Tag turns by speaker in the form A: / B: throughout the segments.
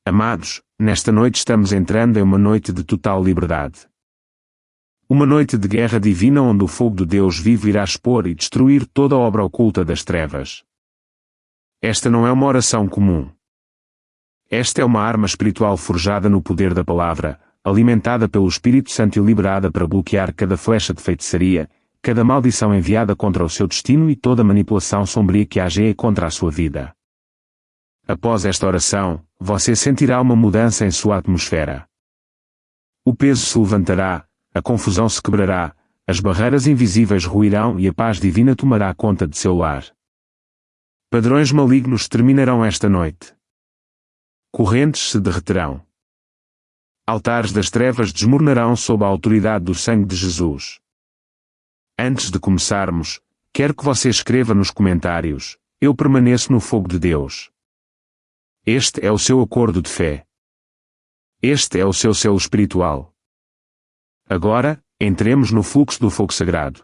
A: Amados, nesta noite estamos entrando em uma noite de total liberdade. Uma noite de guerra divina onde o fogo do Deus vivo irá expor e destruir toda a obra oculta das trevas. Esta não é uma oração comum. Esta é uma arma espiritual forjada no poder da palavra, alimentada pelo Espírito Santo e liberada para bloquear cada flecha de feitiçaria, cada maldição enviada contra o seu destino e toda manipulação sombria que ageie contra a sua vida. Após esta oração, você sentirá uma mudança em sua atmosfera. O peso se levantará, a confusão se quebrará, as barreiras invisíveis ruirão e a paz divina tomará conta de seu lar. Padrões malignos terminarão esta noite. Correntes se derreterão. Altares das trevas desmoronarão sob a autoridade do sangue de Jesus. Antes de começarmos, quero que você escreva nos comentários: eu permaneço no fogo de Deus. Este é o seu acordo de fé. Este é o seu selo espiritual. Agora, entremos no fluxo do fogo sagrado.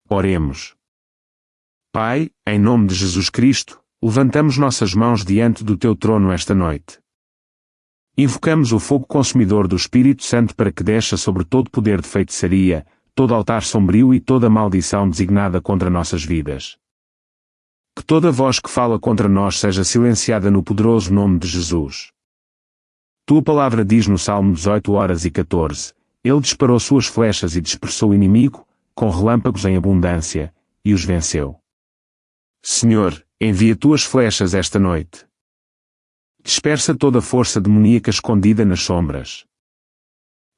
A: Oremos. Pai, em nome de Jesus Cristo, levantamos nossas mãos diante do teu trono esta noite. Invocamos o fogo consumidor do Espírito Santo para que desça sobre todo poder de feitiçaria, todo altar sombrio e toda maldição designada contra nossas vidas. Que toda voz que fala contra nós seja silenciada no poderoso nome de Jesus. Tua palavra diz no Salmo 18:14, Ele disparou suas flechas e dispersou o inimigo, com relâmpagos em abundância, e os venceu. Senhor, envia tuas flechas esta noite. Dispersa toda força demoníaca escondida nas sombras.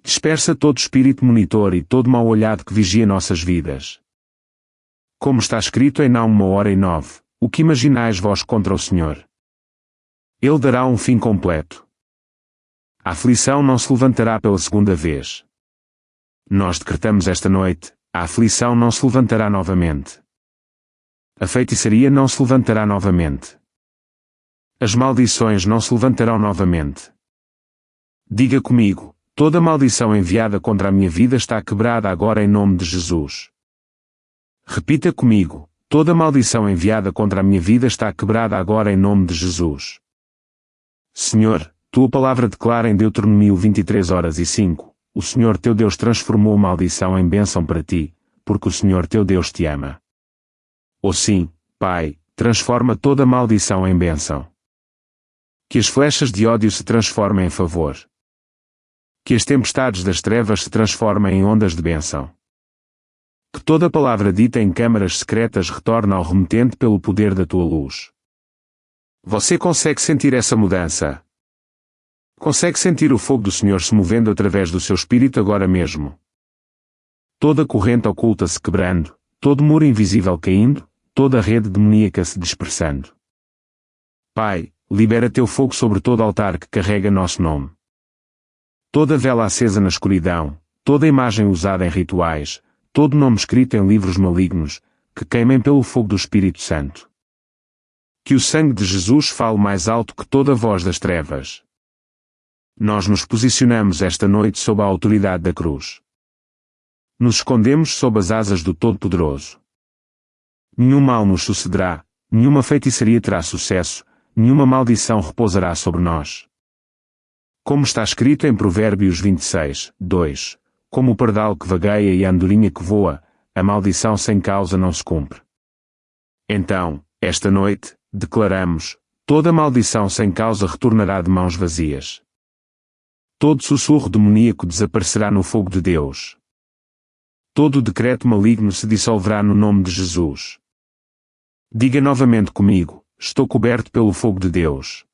A: Dispersa todo espírito monitor e todo mau olhado que vigia nossas vidas. Como está escrito em Naum 1:9, o que imaginais vós contra o Senhor? Ele dará um fim completo. A aflição não se levantará pela segunda vez. Nós decretamos esta noite: a aflição não se levantará novamente. A feitiçaria não se levantará novamente. As maldições não se levantarão novamente. Diga comigo: toda maldição enviada contra a minha vida está quebrada agora em nome de Jesus. Repita comigo: toda maldição enviada contra a minha vida está quebrada agora em nome de Jesus. Senhor, tua palavra declara em Deuteronômio 23:05, o Senhor teu Deus transformou maldição em bênção para ti, porque o Senhor teu Deus te ama. Oh sim, Pai, transforma toda maldição em bênção. Que as flechas de ódio se transformem em favor. Que as tempestades das trevas se transformem em ondas de bênção. Que toda palavra dita em câmaras secretas retorne ao remetente pelo poder da tua luz. Você consegue sentir essa mudança? Consegue sentir o fogo do Senhor se movendo através do seu espírito agora mesmo? Toda corrente oculta se quebrando, todo muro invisível caindo, toda rede demoníaca se dispersando. Pai, libera teu fogo sobre todo altar que carrega nosso nome. Toda vela acesa na escuridão, toda imagem usada em rituais, todo nome escrito em livros malignos, que queimem pelo fogo do Espírito Santo. Que o sangue de Jesus fale mais alto que toda a voz das trevas. Nós nos posicionamos esta noite sob a autoridade da cruz. Nos escondemos sob as asas do Todo-Poderoso. Nenhum mal nos sucederá, nenhuma feitiçaria terá sucesso, nenhuma maldição repousará sobre nós. Como está escrito em Provérbios 26:2, como o pardal que vagueia e a andorinha que voa, a maldição sem causa não se cumpre. Então, esta noite, declaramos: toda maldição sem causa retornará de mãos vazias. Todo sussurro demoníaco desaparecerá no fogo de Deus. Todo decreto maligno se dissolverá no nome de Jesus. Diga novamente comigo: estou coberto pelo fogo de Deus.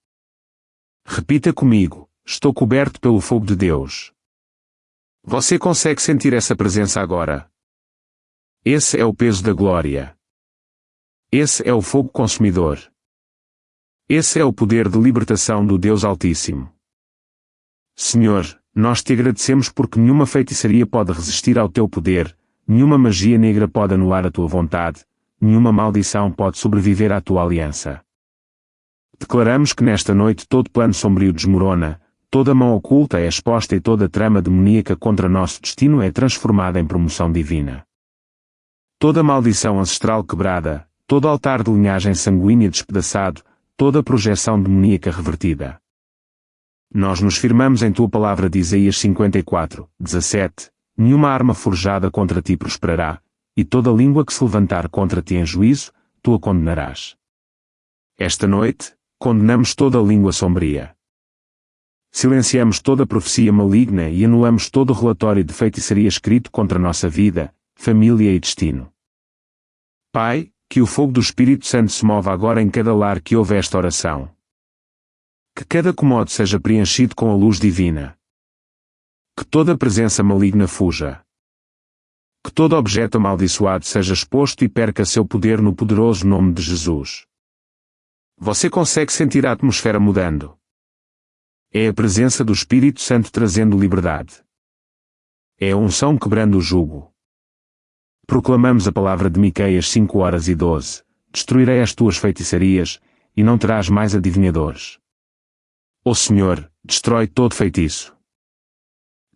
A: Repita comigo: estou coberto pelo fogo de Deus. Você consegue sentir essa presença agora? Esse é o peso da glória. Esse é o fogo consumidor. Esse é o poder de libertação do Deus Altíssimo. Senhor, nós te agradecemos porque nenhuma feitiçaria pode resistir ao teu poder, nenhuma magia negra pode anular a tua vontade, nenhuma maldição pode sobreviver à tua aliança. Declaramos que nesta noite todo plano sombrio desmorona, toda mão oculta é exposta e toda trama demoníaca contra nosso destino é transformada em promoção divina. Toda maldição ancestral quebrada, todo altar de linhagem sanguínea despedaçado, toda projeção demoníaca revertida. Nós nos firmamos em tua palavra de Isaías 54:17, nenhuma arma forjada contra ti prosperará, e toda língua que se levantar contra ti em juízo, tu a condenarás. Esta noite, condenamos toda língua sombria. Silenciamos toda profecia maligna e anulamos todo relatório de feitiçaria escrito contra nossa vida, família e destino. Pai, que o fogo do Espírito Santo se mova agora em cada lar que ouve esta oração. Que cada cômodo seja preenchido com a luz divina. Que toda presença maligna fuja. Que todo objeto amaldiçoado seja exposto e perca seu poder no poderoso nome de Jesus. Você consegue sentir a atmosfera mudando. É a presença do Espírito Santo trazendo liberdade. É a unção quebrando o jugo. Proclamamos a palavra de Miqueias 5:12. Destruirei as tuas feitiçarias, e não terás mais adivinhadores. Ó Senhor, destrói todo feitiço.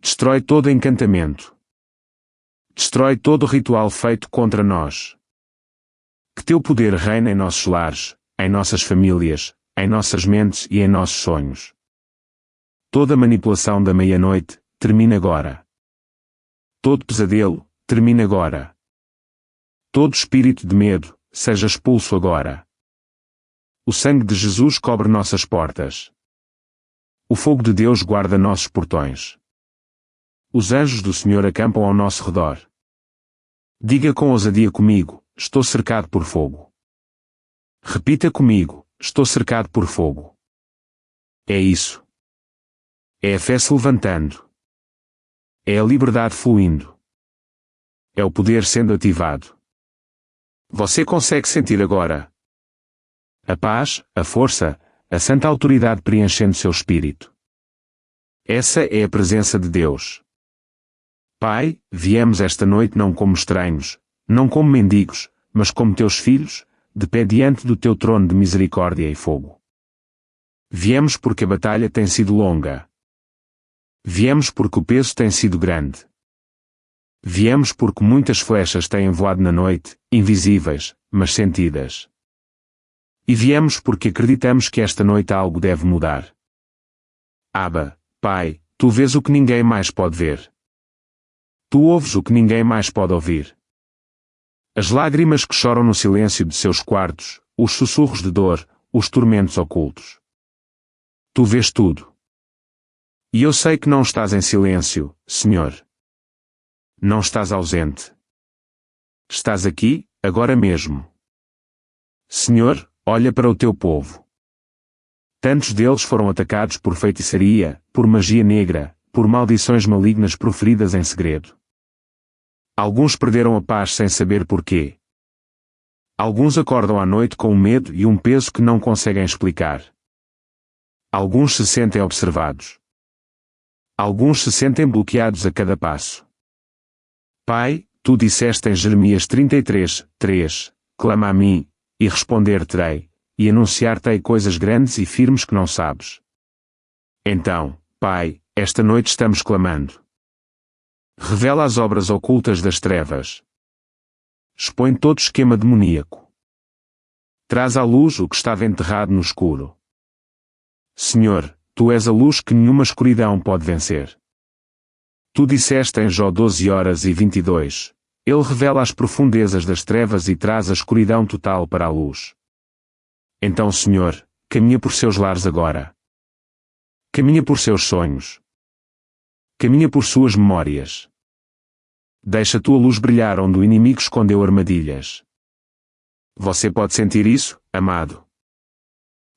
A: Destrói todo encantamento. Destrói todo ritual feito contra nós. Que teu poder reine em nossos lares, em nossas famílias, em nossas mentes e em nossos sonhos. Toda manipulação da meia-noite, termina agora. Todo pesadelo, termina agora. Todo espírito de medo, seja expulso agora. O sangue de Jesus cobre nossas portas. O fogo de Deus guarda nossos portões. Os anjos do Senhor acampam ao nosso redor. Diga com ousadia comigo, estou cercado por fogo. Repita comigo, estou cercado por fogo. É isso. É a fé se levantando. É a liberdade fluindo. É o poder sendo ativado. Você consegue sentir agora a paz, a força, a santa autoridade preenchendo seu espírito. Essa é a presença de Deus. Pai, viemos esta noite não como estranhos, não como mendigos, mas como teus filhos, de pé diante do teu trono de misericórdia e fogo. Viemos porque a batalha tem sido longa. Viemos porque o peso tem sido grande. Viemos porque muitas flechas têm voado na noite, invisíveis, mas sentidas. E viemos porque acreditamos que esta noite algo deve mudar. Abba, Pai, tu vês o que ninguém mais pode ver. Tu ouves o que ninguém mais pode ouvir. As lágrimas que choram no silêncio de seus quartos, os sussurros de dor, os tormentos ocultos. Tu vês tudo. E eu sei que não estás em silêncio, Senhor. Não estás ausente. Estás aqui, agora mesmo. Senhor, olha para o teu povo. Tantos deles foram atacados por feitiçaria, por magia negra, por maldições malignas proferidas em segredo. Alguns perderam a paz sem saber porquê. Alguns acordam à noite com um medo e um peso que não conseguem explicar. Alguns se sentem observados. Alguns se sentem bloqueados a cada passo. Pai, tu disseste em Jeremias 33:3, clama a mim, e responder-te-ei, e anunciar-te-ei coisas grandes e firmes que não sabes. Então, Pai, esta noite estamos clamando. Revela as obras ocultas das trevas. Expõe todo esquema demoníaco. Traz à luz o que estava enterrado no escuro. Senhor, tu és a luz que nenhuma escuridão pode vencer. Tu disseste em Jó 12:22, ele revela as profundezas das trevas e traz a escuridão total para a luz. Então, Senhor, caminha por seus lares agora. Caminha por seus sonhos. Caminha por suas memórias. Deixa a tua luz brilhar onde o inimigo escondeu armadilhas. Você pode sentir isso, amado?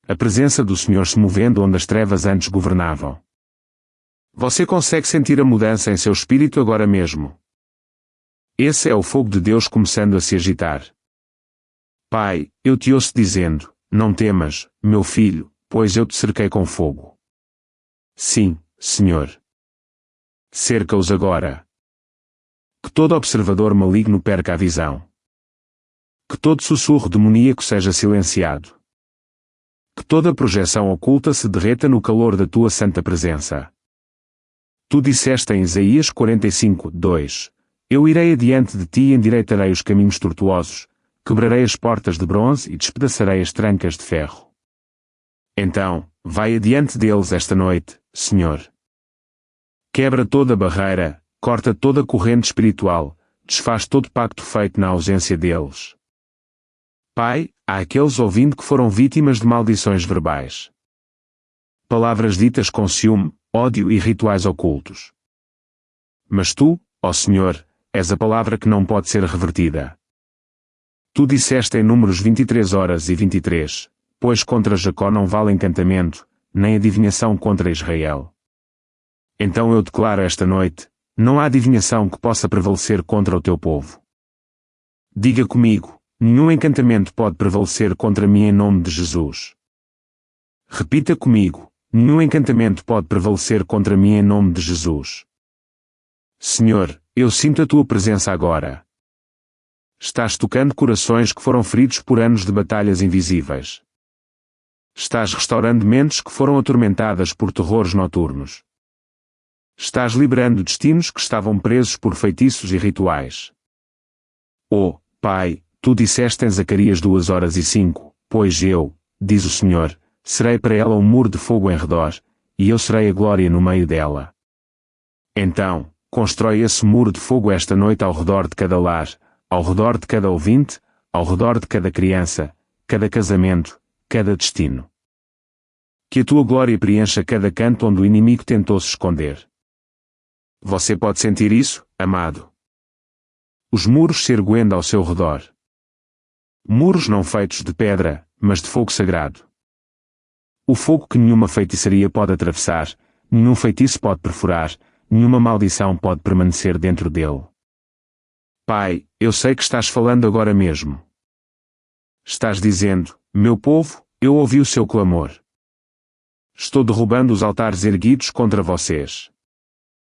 A: A presença do Senhor se movendo onde as trevas antes governavam. Você consegue sentir a mudança em seu espírito agora mesmo? Esse é o fogo de Deus começando a se agitar. Pai, eu te ouço dizendo, não temas, meu filho, pois eu te cerquei com fogo. Sim, Senhor. Cerca-os agora. Que todo observador maligno perca a visão. Que todo sussurro demoníaco seja silenciado. Que toda projeção oculta se derreta no calor da tua santa presença. Tu disseste em Isaías 45:2, eu irei adiante de ti e endireitarei os caminhos tortuosos, quebrarei as portas de bronze e despedaçarei as trancas de ferro. Então, vai adiante deles esta noite, Senhor. Quebra toda barreira, corta toda corrente espiritual, desfaz todo pacto feito na ausência deles. Pai, há aqueles ouvindo que foram vítimas de maldições verbais. Palavras ditas com ciúme, ódio e rituais ocultos. Mas tu, ó Senhor, és a palavra que não pode ser revertida. Tu disseste em Números 23:23, pois contra Jacó não vale encantamento, nem adivinhação contra Israel. Então eu declaro esta noite, não há adivinhação que possa prevalecer contra o teu povo. Diga comigo, nenhum encantamento pode prevalecer contra mim em nome de Jesus. Repita comigo, nenhum encantamento pode prevalecer contra mim em nome de Jesus. Senhor, eu sinto a tua presença agora. Estás tocando corações que foram feridos por anos de batalhas invisíveis. Estás restaurando mentes que foram atormentadas por terrores noturnos. Estás liberando destinos que estavam presos por feitiços e rituais. Oh, Pai, tu disseste em Zacarias 2:05, pois eu, diz o Senhor, serei para ela um muro de fogo em redor, e eu serei a glória no meio dela. Então, constrói esse muro de fogo esta noite ao redor de cada lar, ao redor de cada ouvinte, ao redor de cada criança, cada casamento, cada destino. Que a tua glória preencha cada canto onde o inimigo tentou se esconder. Você pode sentir isso, amado? Os muros se erguendo ao seu redor. Muros não feitos de pedra, mas de fogo sagrado. O fogo que nenhuma feitiçaria pode atravessar, nenhum feitiço pode perfurar, nenhuma maldição pode permanecer dentro dele. Pai, eu sei que estás falando agora mesmo. Estás dizendo, meu povo, eu ouvi o seu clamor. Estou derrubando os altares erguidos contra vocês.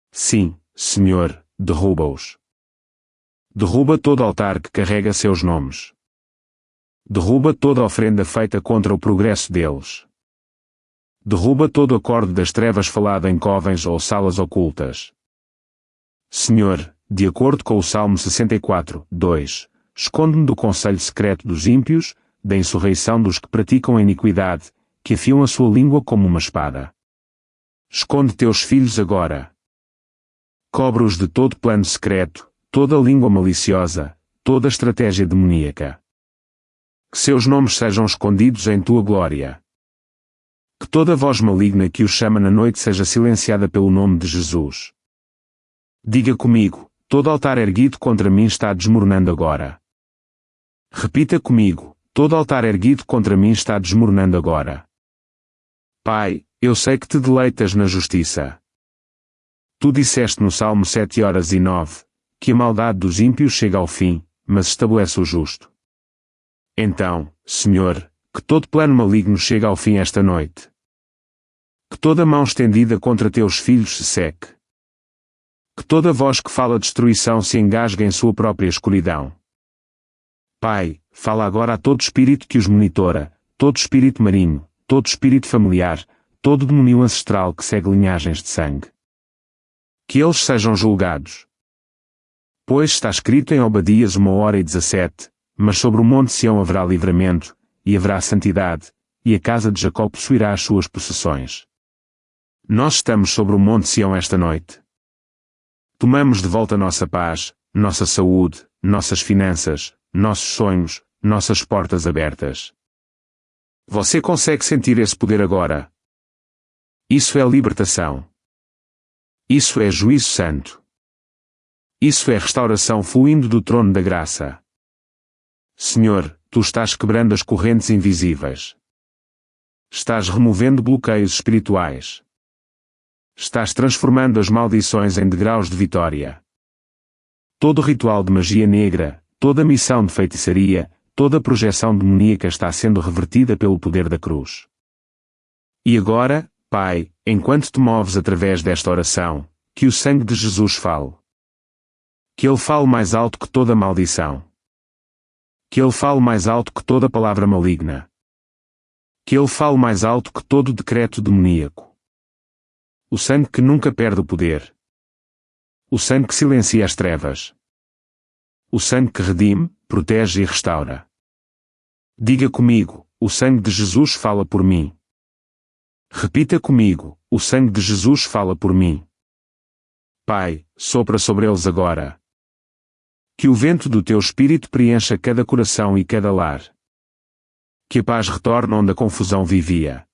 A: Sim, Senhor, derruba-os. Derruba todo altar que carrega seus nomes. Derruba toda ofrenda feita contra o progresso deles. Derruba todo acorde das trevas falado em covens ou salas ocultas. Senhor, de acordo com o Salmo 64:2, esconde-me do conselho secreto dos ímpios, da insurreição dos que praticam a iniquidade, que afiam a sua língua como uma espada. Esconde teus filhos agora. Cobre-os de todo plano secreto, toda língua maliciosa, toda estratégia demoníaca. Que seus nomes sejam escondidos em tua glória. Que toda voz maligna que os chama na noite seja silenciada pelo nome de Jesus. Diga comigo, todo altar erguido contra mim está desmoronando agora. Repita comigo, todo altar erguido contra mim está desmoronando agora. Pai, eu sei que te deleitas na justiça. Tu disseste no Salmo 7:9, que a maldade dos ímpios chega ao fim, mas estabelece o justo. Então, Senhor, que todo plano maligno chegue ao fim esta noite. Que toda mão estendida contra teus filhos se seque. Que toda voz que fala destruição se engasgue em sua própria escuridão. Pai, fala agora a todo espírito que os monitora, todo espírito marinho, todo espírito familiar, todo demônio ancestral que segue linhagens de sangue. Que eles sejam julgados. Pois está escrito em Obadias 1:17, mas sobre o monte Sião haverá livramento, e haverá santidade, e a casa de Jacó possuirá as suas possessões. Nós estamos sobre o monte Sião esta noite. Tomamos de volta nossa paz, nossa saúde, nossas finanças, nossos sonhos, nossas portas abertas. Você consegue sentir esse poder agora? Isso é libertação. Isso é juízo santo. Isso é restauração fluindo do trono da graça. Senhor, tu estás quebrando as correntes invisíveis. Estás removendo bloqueios espirituais. Estás transformando as maldições em degraus de vitória. Todo ritual de magia negra, toda missão de feitiçaria, toda projeção demoníaca está sendo revertida pelo poder da cruz. E agora, Pai, enquanto te moves através desta oração, que o sangue de Jesus fale. Que ele fale mais alto que toda maldição. Que ele fale mais alto que toda palavra maligna. Que ele fale mais alto que todo decreto demoníaco. O sangue que nunca perde o poder. O sangue que silencia as trevas. O sangue que redime, protege e restaura. Diga comigo, o sangue de Jesus fala por mim. Repita comigo, o sangue de Jesus fala por mim. Pai, sopra sobre eles agora. Que o vento do teu espírito preencha cada coração e cada lar. Que a paz retorne onde a confusão vivia.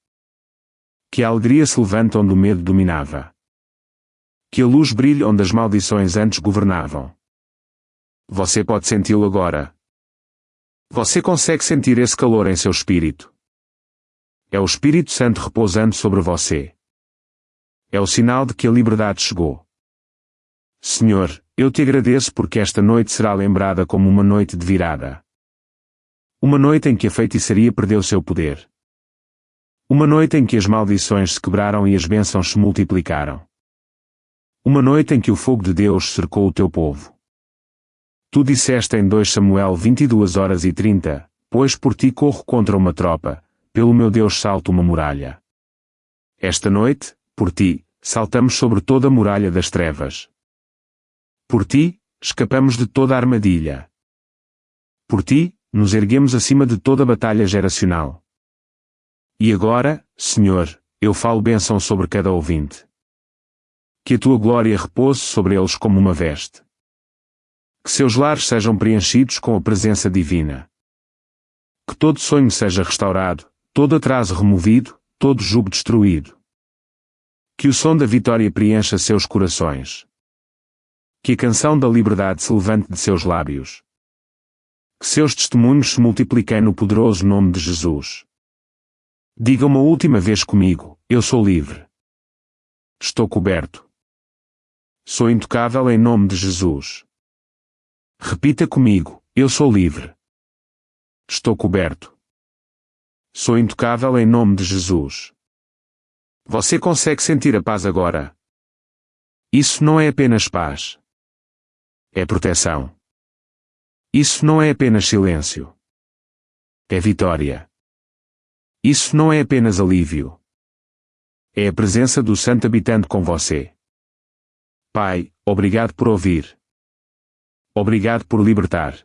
A: Que a alegria se levante onde o medo dominava. Que a luz brilhe onde as maldições antes governavam. Você pode senti-lo agora. Você consegue sentir esse calor em seu espírito. É o Espírito Santo repousando sobre você. É o sinal de que a liberdade chegou. Senhor, eu te agradeço porque esta noite será lembrada como uma noite de virada. Uma noite em que a feitiçaria perdeu seu poder. Uma noite em que as maldições se quebraram e as bênçãos se multiplicaram. Uma noite em que o fogo de Deus cercou o teu povo. Tu disseste em 2 Samuel 22h30, pois por ti corro contra uma tropa, pelo meu Deus salto uma muralha. Esta noite, por ti, saltamos sobre toda a muralha das trevas. Por ti, escapamos de toda a armadilha. Por ti, nos erguemos acima de toda a batalha geracional. E agora, Senhor, eu falo bênção sobre cada ouvinte. Que a tua glória repouse sobre eles como uma veste. Que seus lares sejam preenchidos com a presença divina. Que todo sonho seja restaurado, todo atraso removido, todo jugo destruído. Que o som da vitória preencha seus corações. Que a canção da liberdade se levante de seus lábios. Que seus testemunhos se multipliquem no poderoso nome de Jesus. Diga uma última vez comigo, eu sou livre. Estou coberto. Sou intocável em nome de Jesus. Repita comigo, eu sou livre. Estou coberto. Sou intocável em nome de Jesus. Você consegue sentir a paz agora? Isso não é apenas paz. É proteção. Isso não é apenas silêncio. É vitória. Isso não é apenas alívio. É a presença do Santo habitando com você. Pai, obrigado por ouvir. Obrigado por libertar.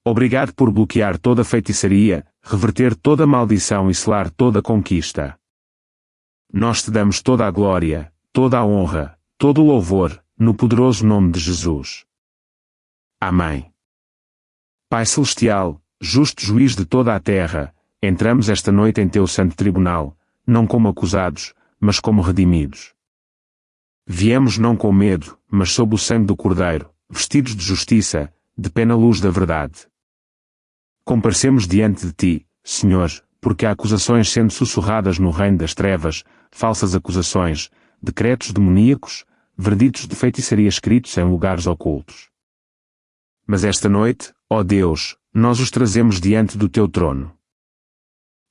A: Obrigado por bloquear toda feitiçaria, reverter toda maldição e selar toda conquista. Nós te damos toda a glória, toda a honra, todo o louvor, no poderoso nome de Jesus. Amém. Pai Celestial, justo juiz de toda a terra, entramos esta noite em teu santo tribunal, não como acusados, mas como redimidos. Viemos não com medo, mas sob o sangue do Cordeiro, vestidos de justiça, de pé na luz da verdade. Comparecemos diante de ti, Senhor, porque há acusações sendo sussurradas no reino das trevas, falsas acusações, decretos demoníacos, verditos de feitiçaria escritos em lugares ocultos. Mas esta noite, ó Deus, nós os trazemos diante do teu trono.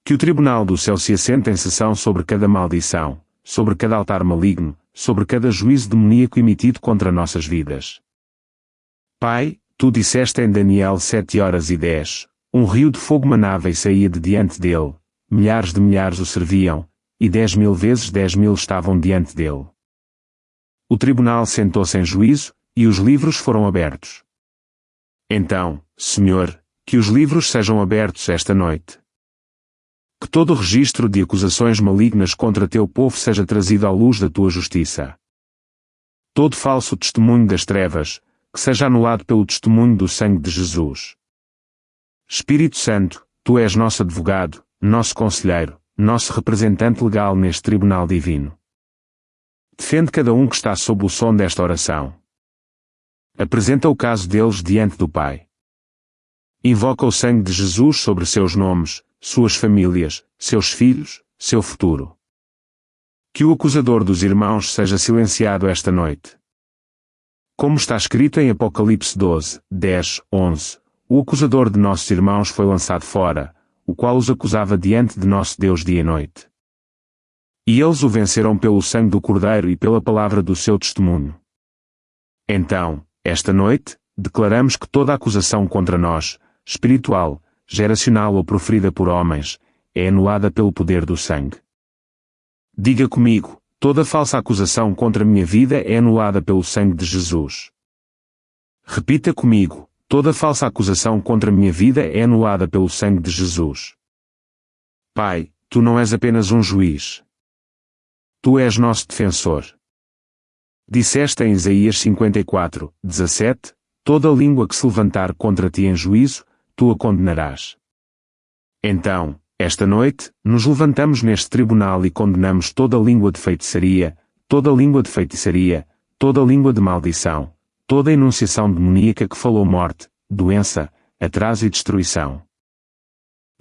A: Que o tribunal do céu se assente em sessão sobre cada maldição, sobre cada altar maligno, sobre cada juízo demoníaco emitido contra nossas vidas. Pai, tu disseste em Daniel 7h10, um rio de fogo manava e saía de diante dele, milhares de milhares o serviam, e 10.000 vezes 10.000 estavam diante dele. O tribunal sentou-se em juízo, e os livros foram abertos. Então, Senhor, que os livros sejam abertos esta noite. Que todo o registro de acusações malignas contra teu povo seja trazido à luz da tua justiça. Todo falso testemunho das trevas, que seja anulado pelo testemunho do sangue de Jesus. Espírito Santo, tu és nosso advogado, nosso conselheiro, nosso representante legal neste tribunal divino. Defende cada um que está sob o som desta oração. Apresenta o caso deles diante do Pai. Invoca o sangue de Jesus sobre seus nomes, suas famílias, seus filhos, seu futuro. Que o acusador dos irmãos seja silenciado esta noite. Como está escrito em Apocalipse 12, 10, 11, o acusador de nossos irmãos foi lançado fora, o qual os acusava diante de nosso Deus dia e noite. E eles o venceram pelo sangue do Cordeiro e pela palavra do seu testemunho. Então, esta noite, declaramos que toda acusação contra nós, espiritual, geracional ou proferida por homens, é anulada pelo poder do sangue. Diga comigo, toda falsa acusação contra minha vida é anulada pelo sangue de Jesus. Repita comigo, toda falsa acusação contra minha vida é anulada pelo sangue de Jesus. Pai, tu não és apenas um juiz. Tu és nosso defensor. Disseste em Isaías 54, 17, toda língua que se levantar contra ti em juízo, tu a condenarás. Então, esta noite, nos levantamos neste tribunal e condenamos toda língua de feitiçaria, toda língua de maldição, toda enunciação demoníaca que falou morte, doença, atraso e destruição.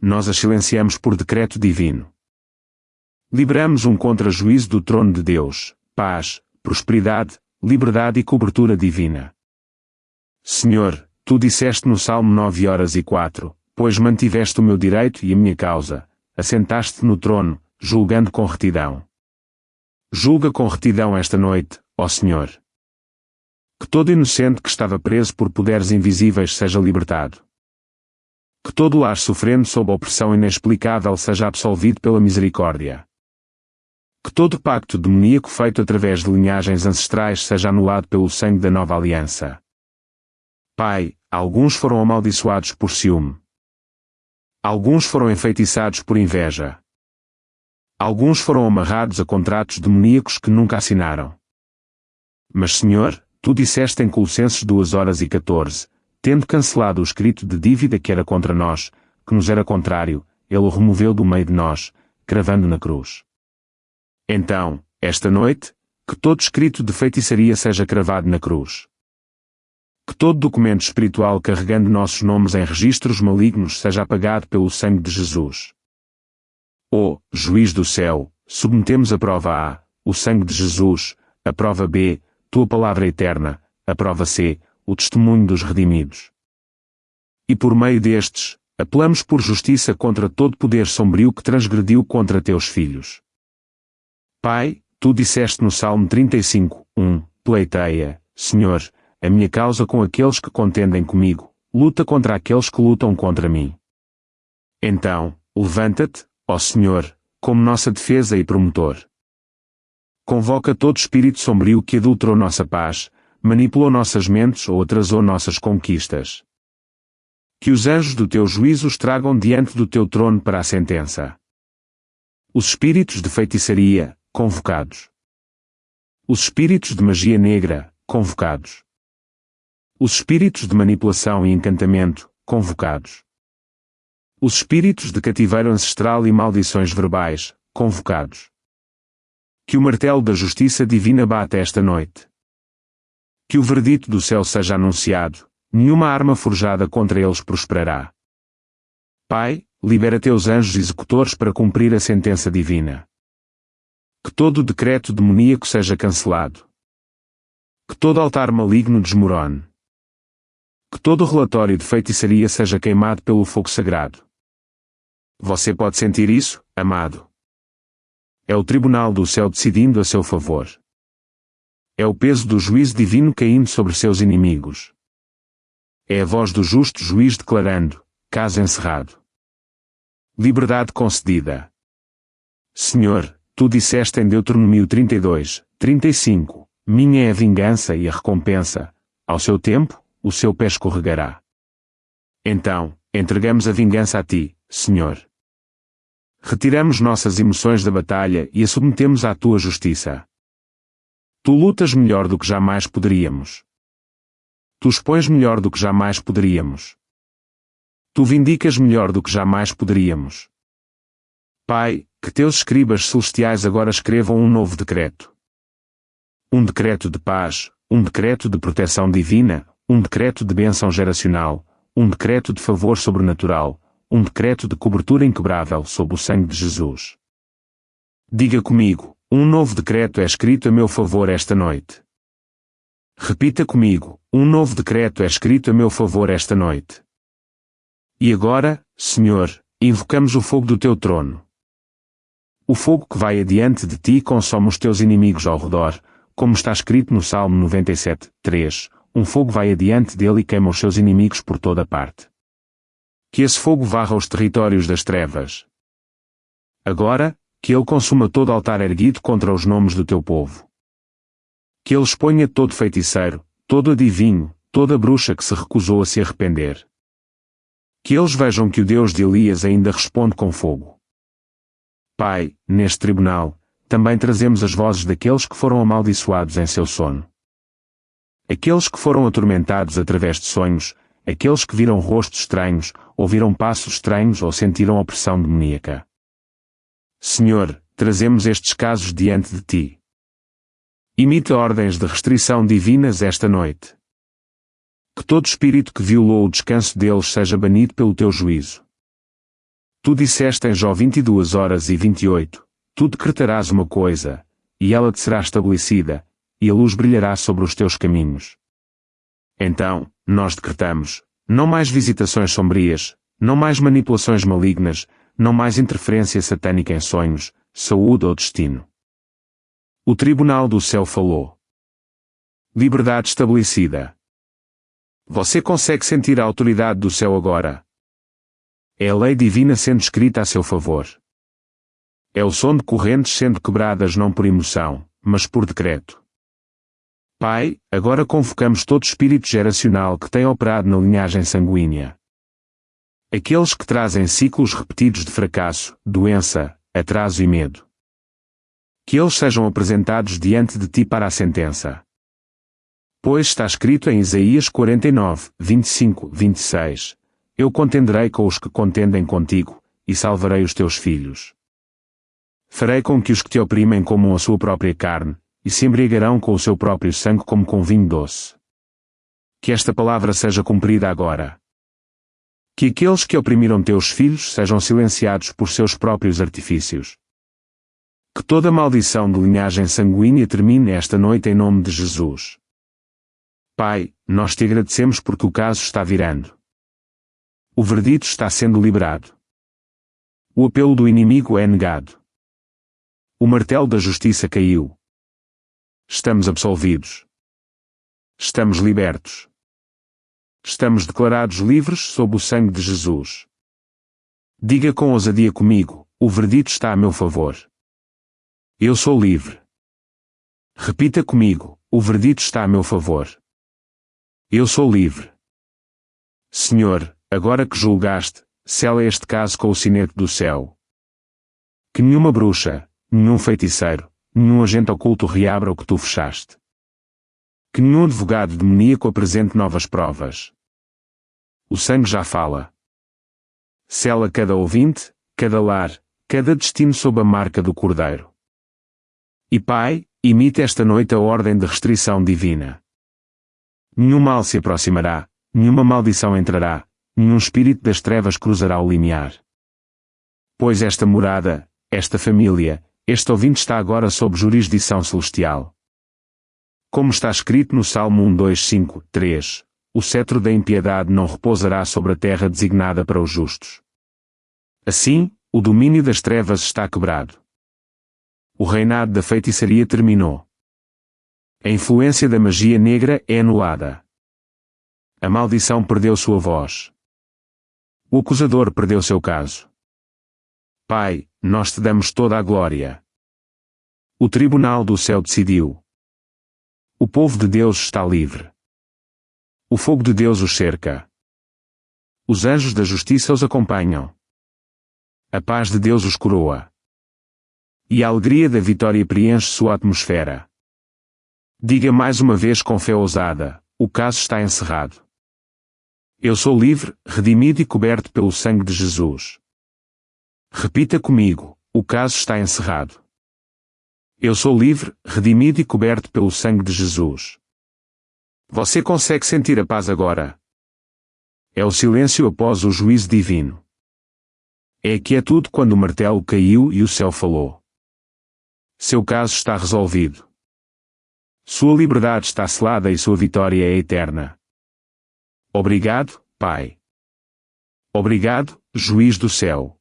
A: Nós as silenciamos por decreto divino. Liberamos um contra-juízo do trono de Deus, paz, prosperidade, liberdade e cobertura divina. Senhor, tu disseste no Salmo 9:04, pois mantiveste o meu direito e a minha causa, assentaste-te no trono, julgando com retidão. Julga com retidão esta noite, ó Senhor. Que todo inocente que estava preso por poderes invisíveis seja libertado. Que todo lar sofrendo sob opressão inexplicável seja absolvido pela misericórdia. Que todo pacto demoníaco feito através de linhagens ancestrais seja anulado pelo sangue da nova aliança. Pai, alguns foram amaldiçoados por ciúme. Alguns foram enfeitiçados por inveja. Alguns foram amarrados a contratos demoníacos que nunca assinaram. Mas Senhor, tu disseste em Colossenses 2:14, tendo cancelado o escrito de dívida que era contra nós, que nos era contrário, ele o removeu do meio de nós, cravando na cruz. Então, esta noite, que todo escrito de feitiçaria seja cravado na cruz. Que todo documento espiritual carregando nossos nomes em registros malignos seja apagado pelo sangue de Jesus. Ó, Juiz do céu, submetemos a prova A, o sangue de Jesus, a prova B, tua palavra eterna, a prova C, o testemunho dos redimidos. E por meio destes, apelamos por justiça contra todo poder sombrio que transgrediu contra teus filhos. Pai, tu disseste no Salmo 35:1, pleiteia, Senhor, a minha causa com aqueles que contendem comigo, luta contra aqueles que lutam contra mim. Então, levanta-te, ó Senhor, como nossa defesa e promotor. Convoca todo espírito sombrio que adulterou nossa paz, manipulou nossas mentes ou atrasou nossas conquistas. Que os anjos do teu juízo os tragam diante do teu trono para a sentença. Os espíritos de feitiçaria, convocados. Os espíritos de magia negra, convocados. Os espíritos de manipulação e encantamento, convocados. Os espíritos de cativeiro ancestral e maldições verbais, convocados. Que o martelo da justiça divina bata esta noite. Que o verdito do céu seja anunciado, nenhuma arma forjada contra eles prosperará. Pai, libera teus anjos executores para cumprir a sentença divina. Que todo decreto demoníaco seja cancelado. Que todo altar maligno desmorone. Que todo relatório de feitiçaria seja queimado pelo fogo sagrado. Você pode sentir isso, amado? É o tribunal do céu decidindo a seu favor. É o peso do juízo divino caindo sobre seus inimigos. É a voz do justo juiz declarando, caso encerrado. Liberdade concedida. Senhor, tu disseste em Deuteronômio 32:35, minha é a vingança e a recompensa, ao seu tempo, o seu pé escorregará. Então, entregamos a vingança a ti, Senhor. Retiramos nossas emoções da batalha e a submetemos à tua justiça. Tu lutas melhor do que jamais poderíamos. Tu expões melhor do que jamais poderíamos. Tu vindicas melhor do que jamais poderíamos. Pai, que teus escribas celestiais agora escrevam um novo decreto. Um decreto de paz, um decreto de proteção divina, um decreto de bênção geracional, um decreto de favor sobrenatural, um decreto de cobertura inquebrável sob o sangue de Jesus. Diga comigo, um novo decreto é escrito a meu favor esta noite. Repita comigo, um novo decreto é escrito a meu favor esta noite. E agora, Senhor, invocamos o fogo do teu trono. O fogo que vai adiante de ti consome os teus inimigos ao redor, como está escrito no Salmo 97:3, um fogo vai adiante dele e queima os seus inimigos por toda parte. Que esse fogo varra os territórios das trevas. Agora, que ele consuma todo altar erguido contra os nomes do teu povo. Que ele exponha todo feiticeiro, todo adivinho, toda bruxa que se recusou a se arrepender. Que eles vejam que o Deus de Elias ainda responde com fogo. Pai, neste tribunal, também trazemos as vozes daqueles que foram amaldiçoados em seu sono. Aqueles que foram atormentados através de sonhos, aqueles que viram rostos estranhos, ouviram passos estranhos ou sentiram opressão demoníaca. Senhor, trazemos estes casos diante de ti. Imita ordens de restrição divinas esta noite. Que todo espírito que violou o descanso deles seja banido pelo teu juízo. Tu disseste em Jó 22:28, tu decretarás uma coisa, e ela te será estabelecida, e a luz brilhará sobre os teus caminhos. Então, nós decretamos, não mais visitações sombrias, não mais manipulações malignas, não mais interferência satânica em sonhos, saúde ou destino. O tribunal do céu falou. Liberdade estabelecida. Você consegue sentir a autoridade do céu agora. É a lei divina sendo escrita a seu favor. É o som de correntes sendo quebradas não por emoção, mas por decreto. Pai, agora convocamos todo espírito geracional que tem operado na linhagem sanguínea. Aqueles que trazem ciclos repetidos de fracasso, doença, atraso e medo. Que eles sejam apresentados diante de ti para a sentença. Pois está escrito em Isaías 49:25-26, eu contenderei com os que contendem contigo, e salvarei os teus filhos. Farei com que os que te oprimem comam a sua própria carne, e se embriagarão com o seu próprio sangue como com vinho doce. Que esta palavra seja cumprida agora. Que aqueles que oprimiram teus filhos sejam silenciados por seus próprios artifícios. Que toda maldição de linhagem sanguínea termine esta noite em nome de Jesus. Pai, nós te agradecemos porque o caso está virando. O verdito está sendo liberado. O apelo do inimigo é negado. O martelo da justiça caiu. Estamos absolvidos. Estamos libertos. Estamos declarados livres sob o sangue de Jesus. Diga com ousadia comigo, o verdito está a meu favor. Eu sou livre. Repita comigo, o verdito está a meu favor. Eu sou livre. Senhor, agora que julgaste, sela este caso com o sinete do céu. Que nenhuma bruxa, nenhum feiticeiro, nenhum agente oculto reabra o que tu fechaste. Que nenhum advogado demoníaco apresente novas provas. O sangue já fala. Sela cada ouvinte, cada lar, cada destino sob a marca do Cordeiro. E Pai, imite esta noite a ordem de restrição divina. Nenhum mal se aproximará, nenhuma maldição entrará, nenhum espírito das trevas cruzará o limiar. Pois esta morada, esta família, este ouvinte está agora sob jurisdição celestial. Como está escrito no Salmo 1:2-5-3, o cetro da impiedade não repousará sobre a terra designada para os justos. Assim, o domínio das trevas está quebrado. O reinado da feitiçaria terminou. A influência da magia negra é anulada. A maldição perdeu sua voz. O acusador perdeu seu caso. Pai, nós te damos toda a glória. O tribunal do céu decidiu. O povo de Deus está livre. O fogo de Deus os cerca. Os anjos da justiça os acompanham. A paz de Deus os coroa. E a alegria da vitória preenche sua atmosfera. Diga mais uma vez com fé ousada, o caso está encerrado. Eu sou livre, redimido e coberto pelo sangue de Jesus. Repita comigo, o caso está encerrado. Eu sou livre, redimido e coberto pelo sangue de Jesus. Você consegue sentir a paz agora? É o silêncio após o juízo divino. É a quietude quando o martelo caiu e o céu falou. Seu caso está resolvido. Sua liberdade está selada e sua vitória é eterna. Obrigado, Pai. Obrigado, Juiz do céu.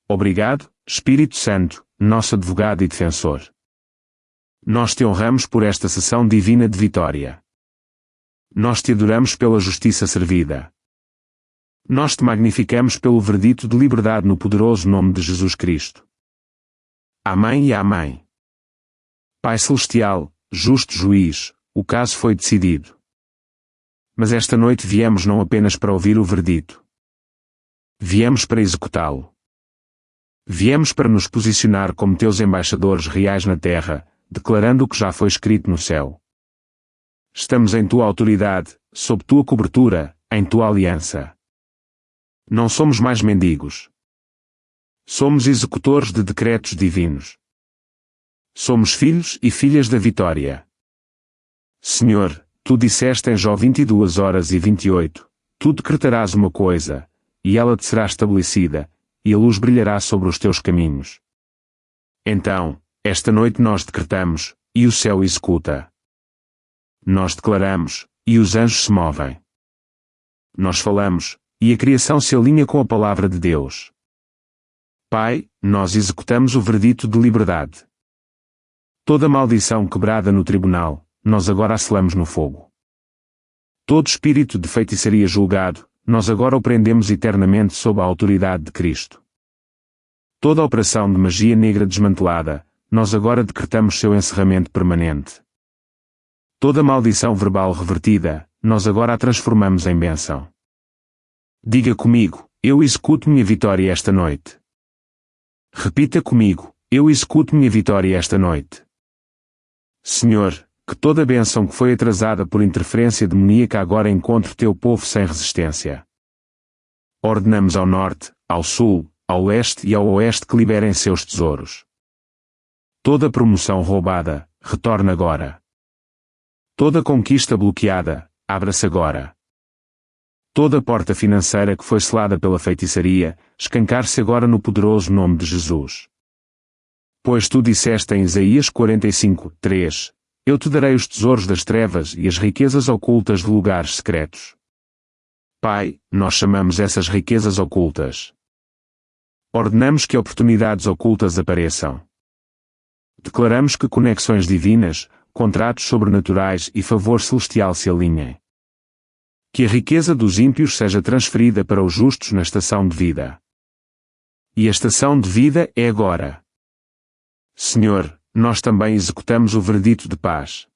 A: Obrigado, Espírito Santo, nosso advogado e defensor. Nós te honramos por esta sessão divina de vitória. Nós te adoramos pela justiça servida. Nós te magnificamos pelo verdito de liberdade no poderoso nome de Jesus Cristo. Amém e amém. Pai Celestial, justo juiz, o caso foi decidido. Mas esta noite viemos não apenas para ouvir o verdito. Viemos para executá-lo. Viemos para nos posicionar como teus embaixadores reais na terra, declarando o que já foi escrito no céu. Estamos em tua autoridade, sob tua cobertura, em tua aliança. Não somos mais mendigos. Somos executores de decretos divinos. Somos filhos e filhas da vitória. Senhor, tu disseste em Jó 22:28, tu decretarás uma coisa, e ela te será estabelecida, e a luz brilhará sobre os teus caminhos. Então, esta noite nós decretamos, e o céu executa. Nós declaramos, e os anjos se movem. Nós falamos, e a criação se alinha com a palavra de Deus. Pai, nós executamos o verdito de liberdade. Toda maldição quebrada no tribunal, nós agora a selamos no fogo. Todo espírito de feitiçaria julgado, nós agora o prendemos eternamente sob a autoridade de Cristo. Toda operação de magia negra desmantelada, nós agora decretamos seu encerramento permanente. Toda maldição verbal revertida, nós agora a transformamos em bênção. Diga comigo, eu executo minha vitória esta noite. Repita comigo, eu executo minha vitória esta noite. Senhor, que toda bênção que foi atrasada por interferência demoníaca agora encontre teu povo sem resistência. Ordenamos ao norte, ao sul, ao leste e ao oeste que liberem seus tesouros. Toda promoção roubada, retorna agora. Toda conquista bloqueada, abra-se agora. Toda porta financeira que foi selada pela feitiçaria, escancar-se agora no poderoso nome de Jesus. Pois tu disseste em Isaías 45:3, eu te darei os tesouros das trevas e as riquezas ocultas de lugares secretos. Pai, nós chamamos essas riquezas ocultas. Ordenamos que oportunidades ocultas apareçam. Declaramos que conexões divinas, contratos sobrenaturais e favor celestial se alinhem. Que a riqueza dos ímpios seja transferida para os justos na estação de vida. E a estação de vida é agora. Senhor, nós também executamos o verdito de paz.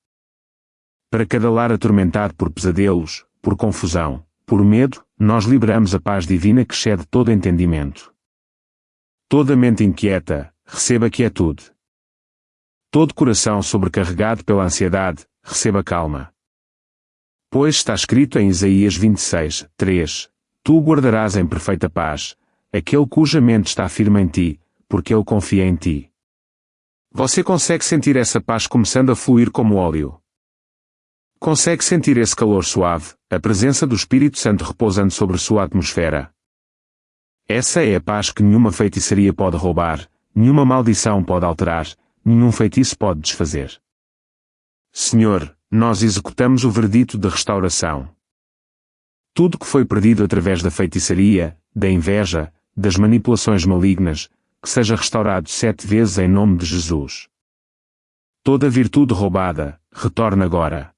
A: Para cada lar atormentado por pesadelos, por confusão, por medo, nós liberamos a paz divina que excede todo entendimento. Toda mente inquieta, receba quietude. Todo coração sobrecarregado pela ansiedade, receba calma. Pois está escrito em Isaías 26:3, tu o guardarás em perfeita paz, aquele cuja mente está firme em ti, porque ele confia em ti. Você consegue sentir essa paz começando a fluir como óleo? Consegue sentir esse calor suave, a presença do Espírito Santo repousando sobre sua atmosfera? Essa é a paz que nenhuma feitiçaria pode roubar, nenhuma maldição pode alterar, nenhum feitiço pode desfazer. Senhor, nós executamos o verdito de restauração. Tudo que foi perdido através da feitiçaria, da inveja, das manipulações malignas, que seja restaurado 7 vezes em nome de Jesus. Toda virtude roubada, retorna agora.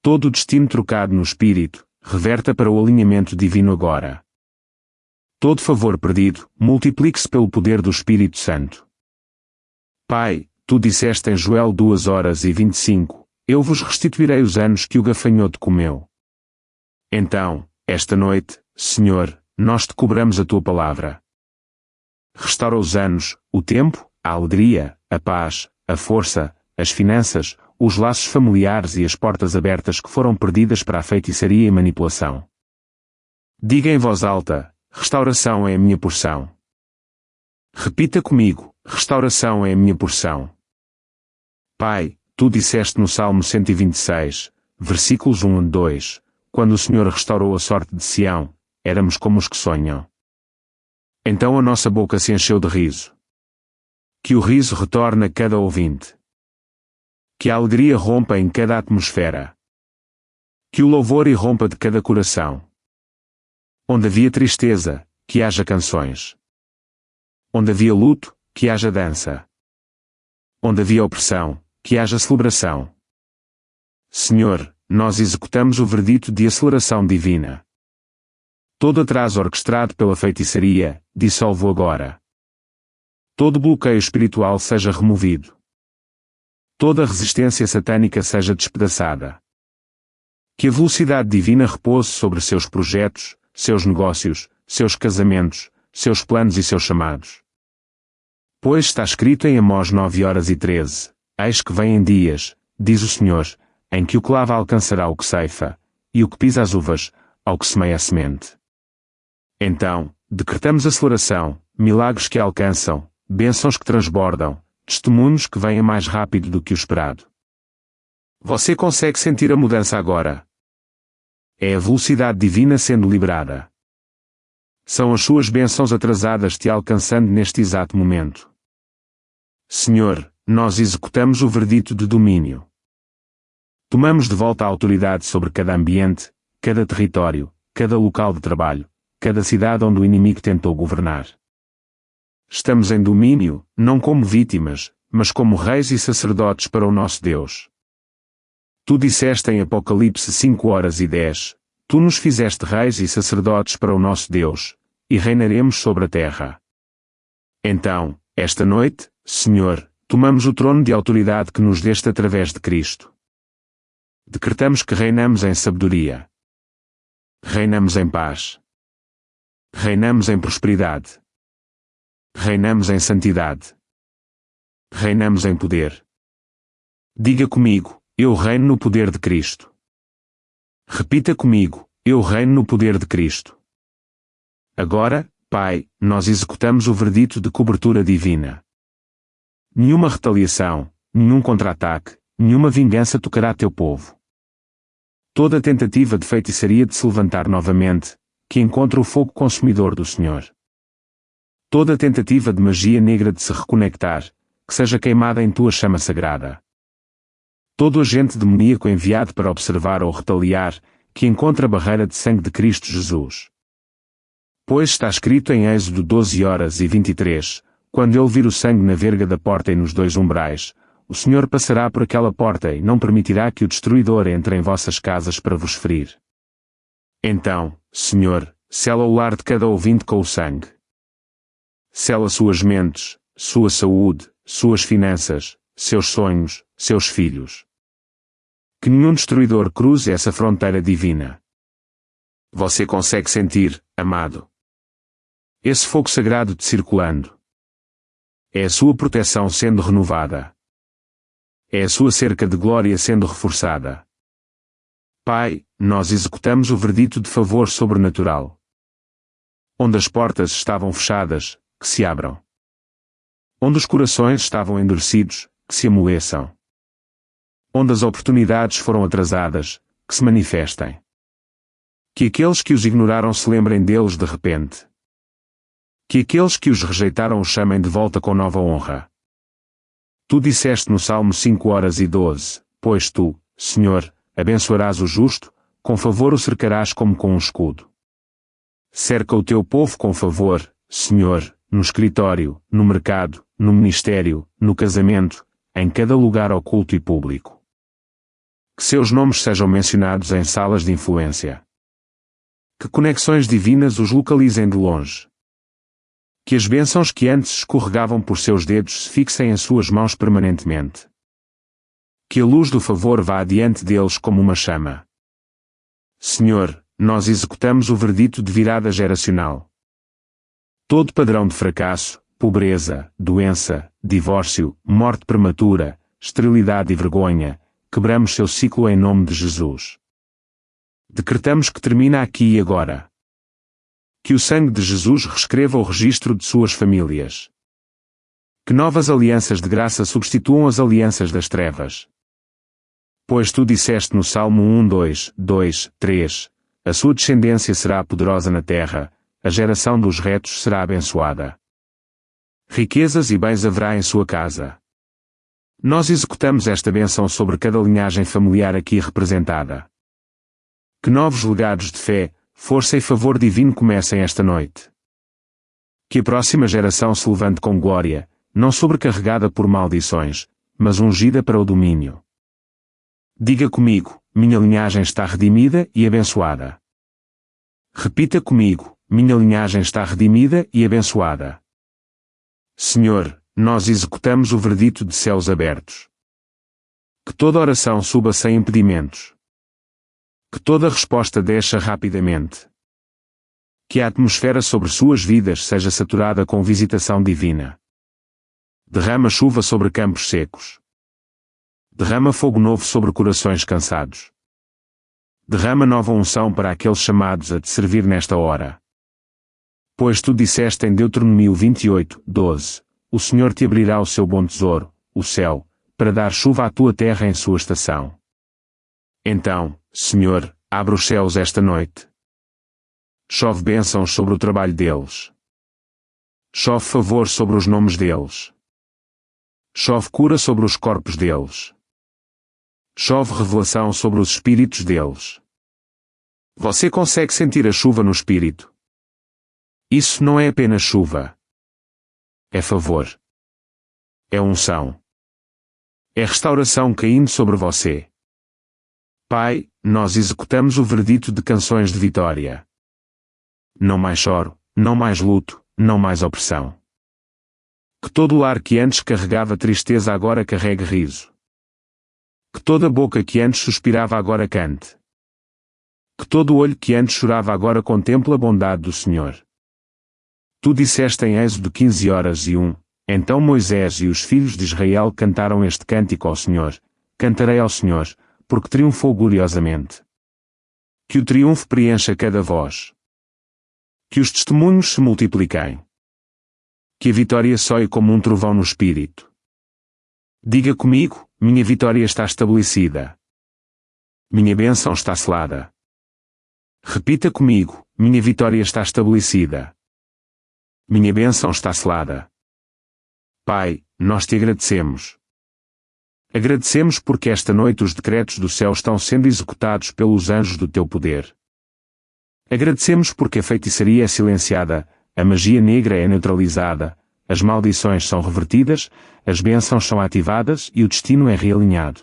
A: Todo o destino trocado no Espírito, reverta para o alinhamento divino agora. Todo favor perdido, multiplique-se pelo poder do Espírito Santo. Pai, tu disseste em Joel 2:25, eu vos restituirei os anos que o gafanhoto comeu. Então, esta noite, Senhor, nós te cobramos a tua palavra. Restaura os anos, o tempo, a alegria, a paz, a força, as finanças, os laços familiares e as portas abertas que foram perdidas para a feitiçaria e manipulação. Diga em voz alta, restauração é a minha porção. Repita comigo, restauração é a minha porção. Pai, tu disseste no Salmo 126, versículos 1-2, quando o Senhor restaurou a sorte de Sião, éramos como os que sonham. Então a nossa boca se encheu de riso. Que o riso retorne a cada ouvinte. Que a alegria rompa em cada atmosfera. Que o louvor irrompa de cada coração. Onde havia tristeza, que haja canções. Onde havia luto, que haja dança. Onde havia opressão, que haja celebração. Senhor, nós executamos o verdito de aceleração divina. Todo atraso orquestrado pela feitiçaria, dissolvo agora. Todo bloqueio espiritual seja removido. Toda resistência satânica seja despedaçada. Que a velocidade divina repouse sobre seus projetos, seus negócios, seus casamentos, seus planos e seus chamados. Pois está escrito em Amós 9:13, eis que vêm dias, diz o Senhor, em que o que lava alcançará o que ceifa, e o que pisa as uvas, ao que semeia a semente. Então, decretamos aceleração, milagres que alcançam, bênçãos que transbordam, testemunhos que vêm mais rápido do que o esperado. Você consegue sentir a mudança agora? É a velocidade divina sendo liberada. São as suas bênçãos atrasadas te alcançando neste exato momento. Senhor, nós executamos o verdito de domínio. Tomamos de volta a autoridade sobre cada ambiente, cada território, cada local de trabalho, cada cidade onde o inimigo tentou governar. Estamos em domínio, não como vítimas, mas como reis e sacerdotes para o nosso Deus. Tu disseste em Apocalipse 5:10, tu nos fizeste reis e sacerdotes para o nosso Deus, e reinaremos sobre a terra. Então, esta noite, Senhor, tomamos o trono de autoridade que nos deste através de Cristo. Decretamos que reinamos em sabedoria. Reinamos em paz. Reinamos em prosperidade. Reinamos em santidade. Reinamos em poder. Diga comigo, eu reino no poder de Cristo. Repita comigo, eu reino no poder de Cristo. Agora, Pai, nós executamos o verdito de cobertura divina. Nenhuma retaliação, nenhum contra-ataque, nenhuma vingança tocará teu povo. Toda tentativa de feitiçaria de se levantar novamente, que encontre o fogo consumidor do Senhor. Toda tentativa de magia negra de se reconectar, que seja queimada em tua chama sagrada. Todo agente demoníaco enviado para observar ou retaliar, que encontre a barreira de sangue de Cristo Jesus. Pois está escrito em Êxodo 12:23, quando ele vir o sangue na verga da porta e nos dois umbrais, o Senhor passará por aquela porta e não permitirá que o destruidor entre em vossas casas para vos ferir. Então, Senhor, sela o lar de cada ouvinte com o sangue. Sela suas mentes, sua saúde, suas finanças, seus sonhos, seus filhos. Que nenhum destruidor cruze essa fronteira divina. Você consegue sentir, amado, esse fogo sagrado te circulando. É a sua proteção sendo renovada. É a sua cerca de glória sendo reforçada. Pai, nós executamos o verdito de favor sobrenatural. Onde as portas estavam fechadas, que se abram. Onde os corações estavam endurecidos, que se amoleçam. Onde as oportunidades foram atrasadas, que se manifestem. Que aqueles que os ignoraram se lembrem deles de repente. Que aqueles que os rejeitaram os chamem de volta com nova honra. Tu disseste no Salmo 5:12, pois tu, Senhor, abençoarás o justo, com favor o cercarás como com um escudo. Cerca o teu povo com favor, Senhor, no escritório, no mercado, no ministério, no casamento, em cada lugar oculto e público. Que seus nomes sejam mencionados em salas de influência. Que conexões divinas os localizem de longe. Que as bênçãos que antes escorregavam por seus dedos se fixem em suas mãos permanentemente. Que a luz do favor vá adiante deles como uma chama. Senhor, nós executamos o verdito de virada geracional. Todo padrão de fracasso, pobreza, doença, divórcio, morte prematura, esterilidade e vergonha, quebramos seu ciclo em nome de Jesus. Decretamos que termina aqui e agora. Que o sangue de Jesus reescreva o registro de suas famílias. Que novas alianças de graça substituam as alianças das trevas. Pois tu disseste no Salmo 1:2, 3, a sua descendência será poderosa na terra, a geração dos retos será abençoada. Riquezas e bens haverá em sua casa. Nós executamos esta bênção sobre cada linhagem familiar aqui representada. Que novos legados de fé, força e favor divino comecem esta noite. Que a próxima geração se levante com glória, não sobrecarregada por maldições, mas ungida para o domínio. Diga comigo, minha linhagem está redimida e abençoada. Repita comigo, minha linhagem está redimida e abençoada. Senhor, nós executamos o verdito de céus abertos. Que toda oração suba sem impedimentos. Que toda resposta desça rapidamente. Que a atmosfera sobre suas vidas seja saturada com visitação divina. Derrama chuva sobre campos secos. Derrama fogo novo sobre corações cansados. Derrama nova unção para aqueles chamados a te servir nesta hora. Pois tu disseste em Deuteronômio 28:12, o Senhor te abrirá o seu bom tesouro, o céu, para dar chuva à tua terra em sua estação. Então, Senhor, abre os céus esta noite. Chove bênçãos sobre o trabalho deles. Chove favor sobre os nomes deles. Chove cura sobre os corpos deles. Chove revelação sobre os espíritos deles. Você consegue sentir a chuva no espírito? Isso não é apenas chuva. É favor. É unção. É restauração caindo sobre você. Pai, nós executamos o verdito de canções de vitória. Não mais choro, não mais luto, não mais opressão. Que todo o lar que antes carregava tristeza agora carregue riso. Que toda boca que antes suspirava agora cante. Que todo olho que antes chorava agora contemple a bondade do Senhor. Tu disseste em Êxodo 15:1, então Moisés e os filhos de Israel cantaram este cântico ao Senhor: Cantarei ao Senhor, porque triunfou gloriosamente. Que o triunfo preencha cada voz. Que os testemunhos se multipliquem. Que a vitória soe como um trovão no espírito. Diga comigo, minha vitória está estabelecida. Minha bênção está selada. Repita comigo, minha vitória está estabelecida. Minha bênção está selada. Pai, nós te agradecemos. Agradecemos porque esta noite os decretos do céu estão sendo executados pelos anjos do teu poder. Agradecemos porque a feitiçaria é silenciada, a magia negra é neutralizada, as maldições são revertidas, as bênçãos são ativadas e o destino é realinhado.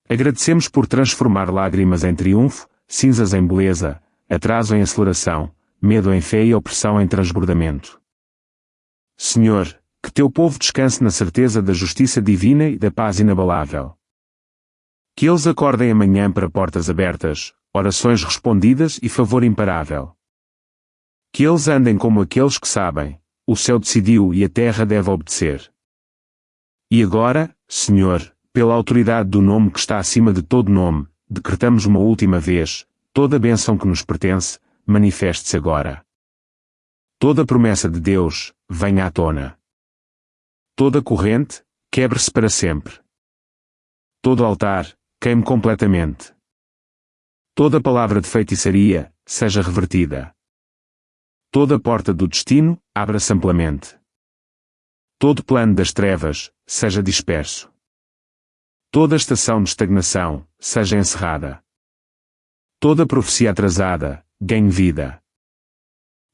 A: Agradecemos por transformar lágrimas em triunfo, cinzas em beleza, atraso em aceleração, medo em fé e opressão em transbordamento. Senhor, que teu povo descanse na certeza da justiça divina e da paz inabalável. Que eles acordem amanhã para portas abertas, orações respondidas e favor imparável. Que eles andem como aqueles que sabem, o céu decidiu e a terra deve obedecer. E agora, Senhor, pela autoridade do nome que está acima de todo nome, decretamos uma última vez, toda a bênção que nos pertence, manifeste-se agora. Toda promessa de Deus, venha à tona. Toda corrente, quebre-se para sempre. Todo altar, queime completamente. Toda palavra de feitiçaria, seja revertida. Toda porta do destino, abra-se amplamente. Todo plano das trevas, seja disperso. Toda estação de estagnação, seja encerrada. Toda profecia atrasada, ganhe vida.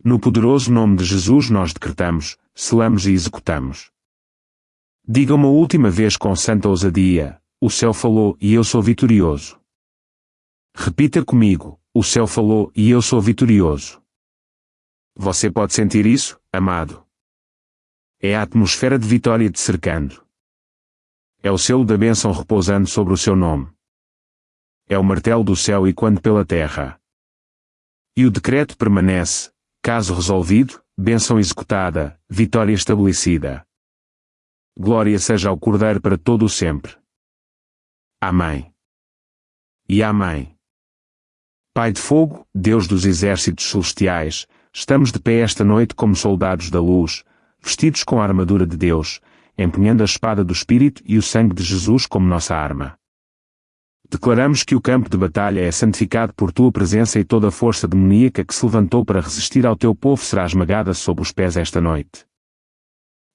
A: No poderoso nome de Jesus nós decretamos, selamos e executamos. Diga uma última vez com santa ousadia, o céu falou e eu sou vitorioso. Repita comigo, o céu falou e eu sou vitorioso. Você pode sentir isso, amado? É a atmosfera de vitória te cercando. É o selo da bênção repousando sobre o seu nome. É o martelo do céu ecoando pela terra. E o decreto permanece, caso resolvido, bênção executada, vitória estabelecida. Glória seja ao Cordeiro para todo o sempre. Amém. E amém. Pai de fogo, Deus dos exércitos celestiais, estamos de pé esta noite como soldados da luz, vestidos com a armadura de Deus, empunhando a espada do Espírito e o sangue de Jesus como nossa arma. Declaramos que o campo de batalha é santificado por tua presença e toda a força demoníaca que se levantou para resistir ao teu povo será esmagada sob os pés esta noite.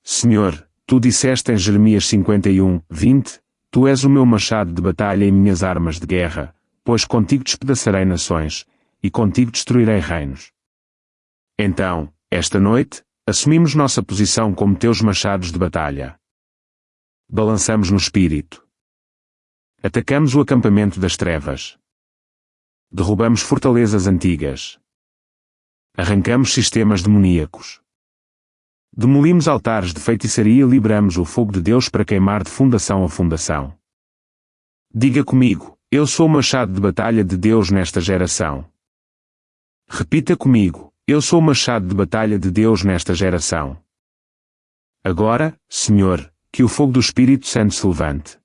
A: Senhor, tu disseste em Jeremias 51:20, tu és o meu machado de batalha e minhas armas de guerra, pois contigo despedaçarei nações, e contigo destruirei reinos. Então, esta noite, assumimos nossa posição como teus machados de batalha. Balançamos no espírito. Atacamos o acampamento das trevas. Derrubamos fortalezas antigas. Arrancamos sistemas demoníacos. Demolimos altares de feitiçaria e liberamos o fogo de Deus para queimar de fundação a fundação. Diga comigo, eu sou o machado de batalha de Deus nesta geração. Repita comigo, eu sou o machado de batalha de Deus nesta geração. Agora, Senhor, que o fogo do Espírito Santo se levante.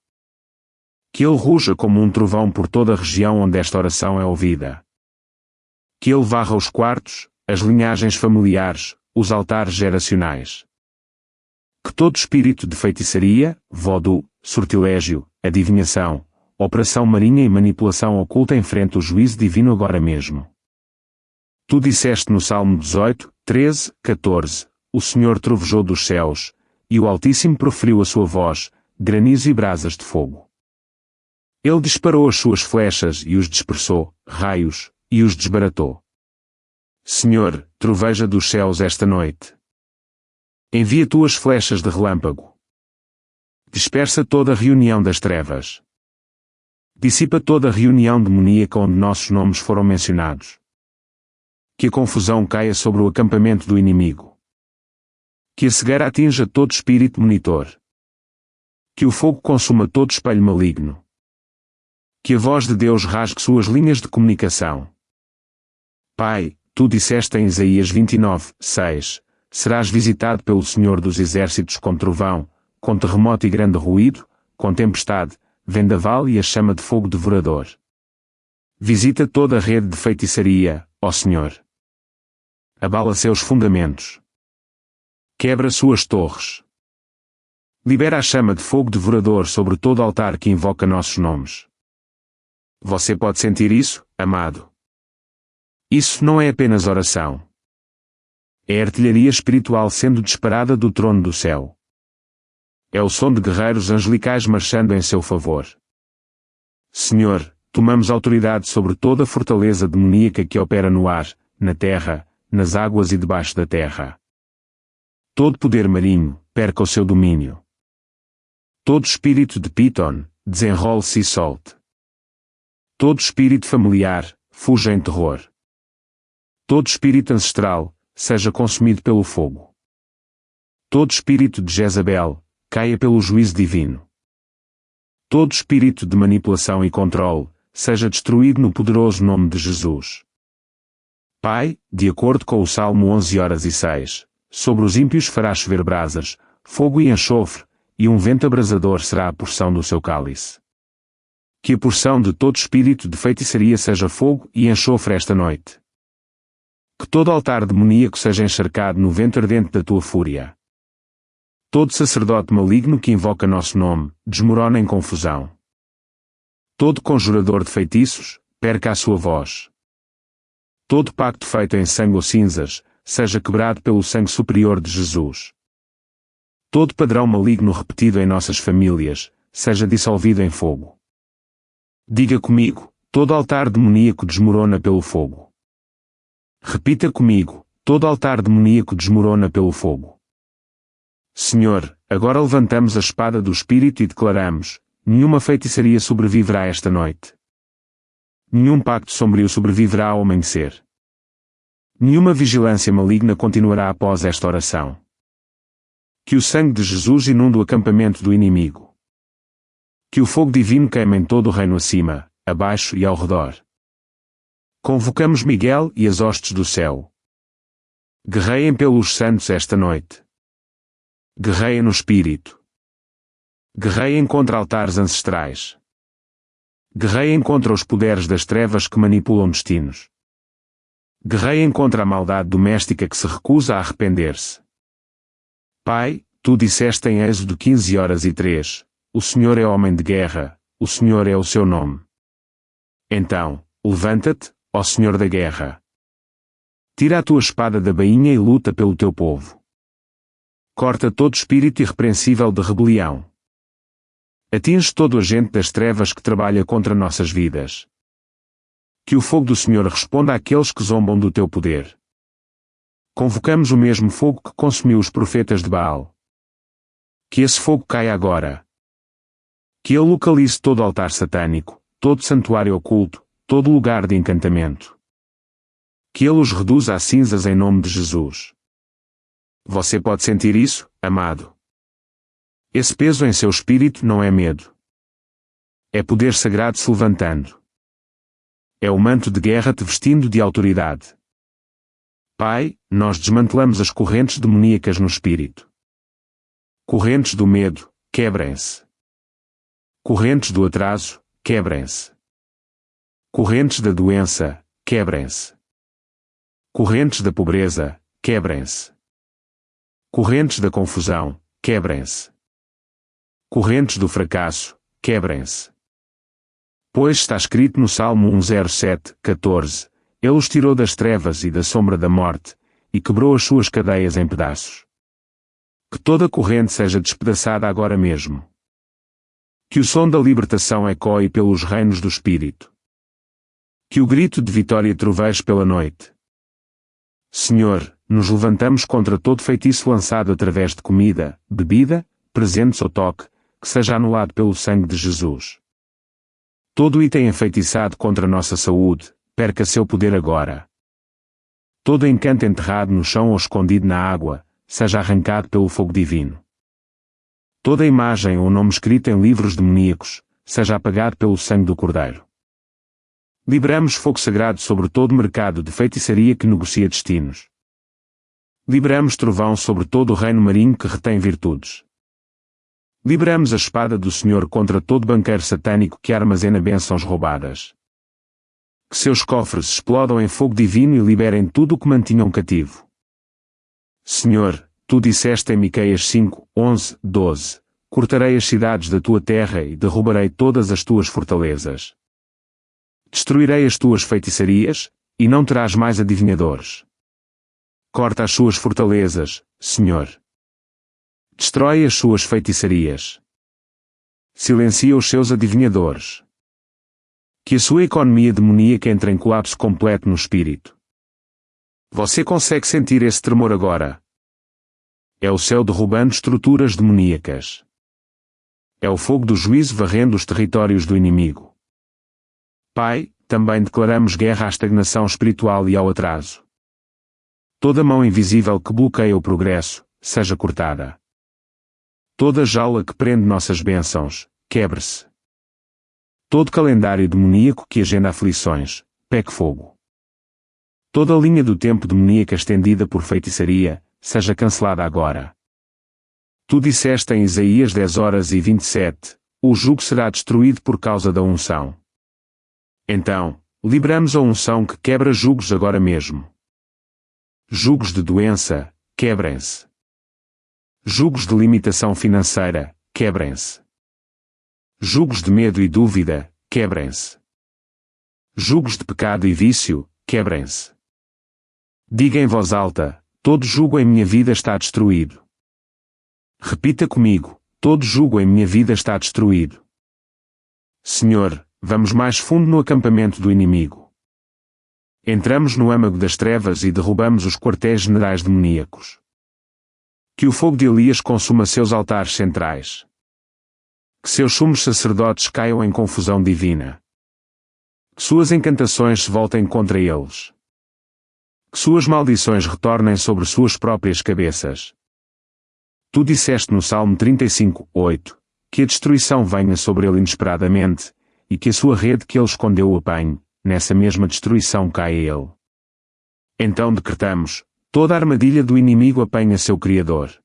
A: Que ele ruja como um trovão por toda a região onde esta oração é ouvida. Que ele varra os quartos, as linhagens familiares, os altares geracionais. Que todo espírito de feitiçaria, vodu, sortilégio, adivinhação, operação marinha e manipulação oculta enfrente o juízo divino agora mesmo. Tu disseste no Salmo 18, 13, 14, o Senhor trovejou dos céus, e o Altíssimo proferiu a sua voz, granizo e brasas de fogo. Ele disparou as suas flechas e os dispersou, raios, e os desbaratou. Senhor, troveja dos céus esta noite. Envia tuas flechas de relâmpago. Dispersa toda a reunião das trevas. Dissipa toda a reunião demoníaca onde nossos nomes foram mencionados. Que a confusão caia sobre o acampamento do inimigo. Que a cegueira atinja todo espírito monitor. Que o fogo consuma todo espelho maligno. Que a voz de Deus rasgue suas linhas de comunicação. Pai, tu disseste em Isaías 29, 6, serás visitado pelo Senhor dos Exércitos com trovão, com terremoto e grande ruído, com tempestade, vendaval e a chama de fogo devorador. Visita toda a rede de feitiçaria, ó Senhor. Abala seus fundamentos. Quebra suas torres. Libera a chama de fogo devorador sobre todo altar que invoca nossos nomes. Você pode sentir isso, amado? Isso não é apenas oração. É artilharia espiritual sendo disparada do trono do céu. É o som de guerreiros angelicais marchando em seu favor. Senhor, tomamos autoridade sobre toda a fortaleza demoníaca que opera no ar, na terra, nas águas e debaixo da terra. Todo poder marinho, perca o seu domínio. Todo espírito de Piton, desenrole-se e solte. Todo espírito familiar, fuja em terror. Todo espírito ancestral, seja consumido pelo fogo. Todo espírito de Jezabel, caia pelo juízo divino. Todo espírito de manipulação e controle, seja destruído no poderoso nome de Jesus. Pai, de acordo com o Salmo 11:06, sobre os ímpios farás chover brasas, fogo e enxofre, e um vento abrasador será a porção do seu cálice. Que a porção de todo espírito de feitiçaria seja fogo e enxofre esta noite. Que todo altar demoníaco seja encharcado no vento ardente da tua fúria. Todo sacerdote maligno que invoca nosso nome, desmorona em confusão. Todo conjurador de feitiços, perca a sua voz. Todo pacto feito em sangue ou cinzas, seja quebrado pelo sangue superior de Jesus. Todo padrão maligno repetido em nossas famílias, seja dissolvido em fogo. Diga comigo, todo altar demoníaco desmorona pelo fogo. Repita comigo, todo altar demoníaco desmorona pelo fogo. Senhor, agora levantamos a espada do Espírito e declaramos, nenhuma feitiçaria sobreviverá esta noite. Nenhum pacto sombrio sobreviverá ao amanhecer. Nenhuma vigilância maligna continuará após esta oração. Que o sangue de Jesus inunde o acampamento do inimigo. Que o fogo divino queime em todo o reino acima, abaixo e ao redor. Convocamos Miguel e as hostes do céu. Guerreiem pelos santos esta noite. Guerreiem no Espírito. Guerreiem contra altares ancestrais. Guerreiem contra os poderes das trevas que manipulam destinos. Guerreiem contra a maldade doméstica que se recusa a arrepender-se. Pai, tu disseste em Êxodo 15:03, o Senhor é homem de guerra, o Senhor é o seu nome. Então, levanta-te, ó Senhor da guerra. Tira a tua espada da bainha e luta pelo teu povo. Corta todo espírito irrepreensível de rebelião. Atinge todo agente das trevas que trabalha contra nossas vidas. Que o fogo do Senhor responda àqueles que zombam do teu poder. Convocamos o mesmo fogo que consumiu os profetas de Baal. Que esse fogo caia agora. Que ele localize todo altar satânico, todo santuário oculto, todo lugar de encantamento. Que ele os reduza a cinzas em nome de Jesus. Você pode sentir isso, amado? Esse peso em seu espírito não é medo. É poder sagrado se levantando. É o manto de guerra te vestindo de autoridade. Pai, nós desmantelamos as correntes demoníacas no espírito. Correntes do medo, quebrem-se. Correntes do atraso, quebrem-se. Correntes da doença, quebrem-se. Correntes da pobreza, quebrem-se. Correntes da confusão, quebrem-se. Correntes do fracasso, quebrem-se. Pois está escrito no Salmo 107:14, Ele os tirou das trevas e da sombra da morte, e quebrou as suas cadeias em pedaços. Que toda corrente seja despedaçada agora mesmo. Que o som da libertação ecoe pelos reinos do Espírito. Que o grito de vitória troveje pela noite. Senhor, nos levantamos contra todo feitiço lançado através de comida, bebida, presentes ou toque, que seja anulado pelo sangue de Jesus. Todo item enfeitiçado contra nossa saúde, perca seu poder agora. Todo encanto enterrado no chão ou escondido na água, seja arrancado pelo fogo divino. Toda imagem ou nome escrito em livros demoníacos, seja apagado pelo sangue do Cordeiro. Liberamos fogo sagrado sobre todo mercado de feitiçaria que negocia destinos. Liberamos trovão sobre todo o reino marinho que retém virtudes. Liberamos a espada do Senhor contra todo banqueiro satânico que armazena bênçãos roubadas. Que seus cofres explodam em fogo divino e liberem tudo o que mantinham cativo. Senhor, tu disseste em Miqueias 5:11-12, cortarei as cidades da tua terra e derrubarei todas as tuas fortalezas. Destruirei as tuas feitiçarias, e não terás mais adivinhadores. Corta as suas fortalezas, Senhor. Destrói as suas feitiçarias. Silencia os seus adivinhadores. Que a sua economia demoníaca entre em colapso completo no espírito. Você consegue sentir esse tremor agora? É o céu derrubando estruturas demoníacas. É o fogo do juízo varrendo os territórios do inimigo. Pai, também declaramos guerra à estagnação espiritual e ao atraso. Toda mão invisível que bloqueia o progresso, seja cortada. Toda jaula que prende nossas bênçãos, quebre-se. Todo calendário demoníaco que agenda aflições, pegue fogo. Toda linha do tempo demoníaca estendida por feitiçaria, seja cancelada agora. Tu disseste em Isaías 10:27, o jugo será destruído por causa da unção. Então, liberamos a unção que quebra jugos agora mesmo. Jugos de doença, quebrem-se. Jugos de limitação financeira, quebrem-se. Jugos de medo e dúvida, quebrem-se. Jugos de pecado e vício, quebrem-se. Diga em voz alta, todo jugo em minha vida está destruído. Repita comigo, todo jugo em minha vida está destruído. Senhor, vamos mais fundo no acampamento do inimigo. Entramos no âmago das trevas e derrubamos os quartéis generais demoníacos. Que o fogo de Elias consuma seus altares centrais. Que seus sumos sacerdotes caiam em confusão divina. Que suas encantações se voltem contra eles. Que suas maldições retornem sobre suas próprias cabeças. Tu disseste no Salmo 35:8, que a destruição venha sobre ele inesperadamente, e que a sua rede que ele escondeu o apanhe, nessa mesma destruição caia ele. Então decretamos, toda a armadilha do inimigo apanha seu Criador.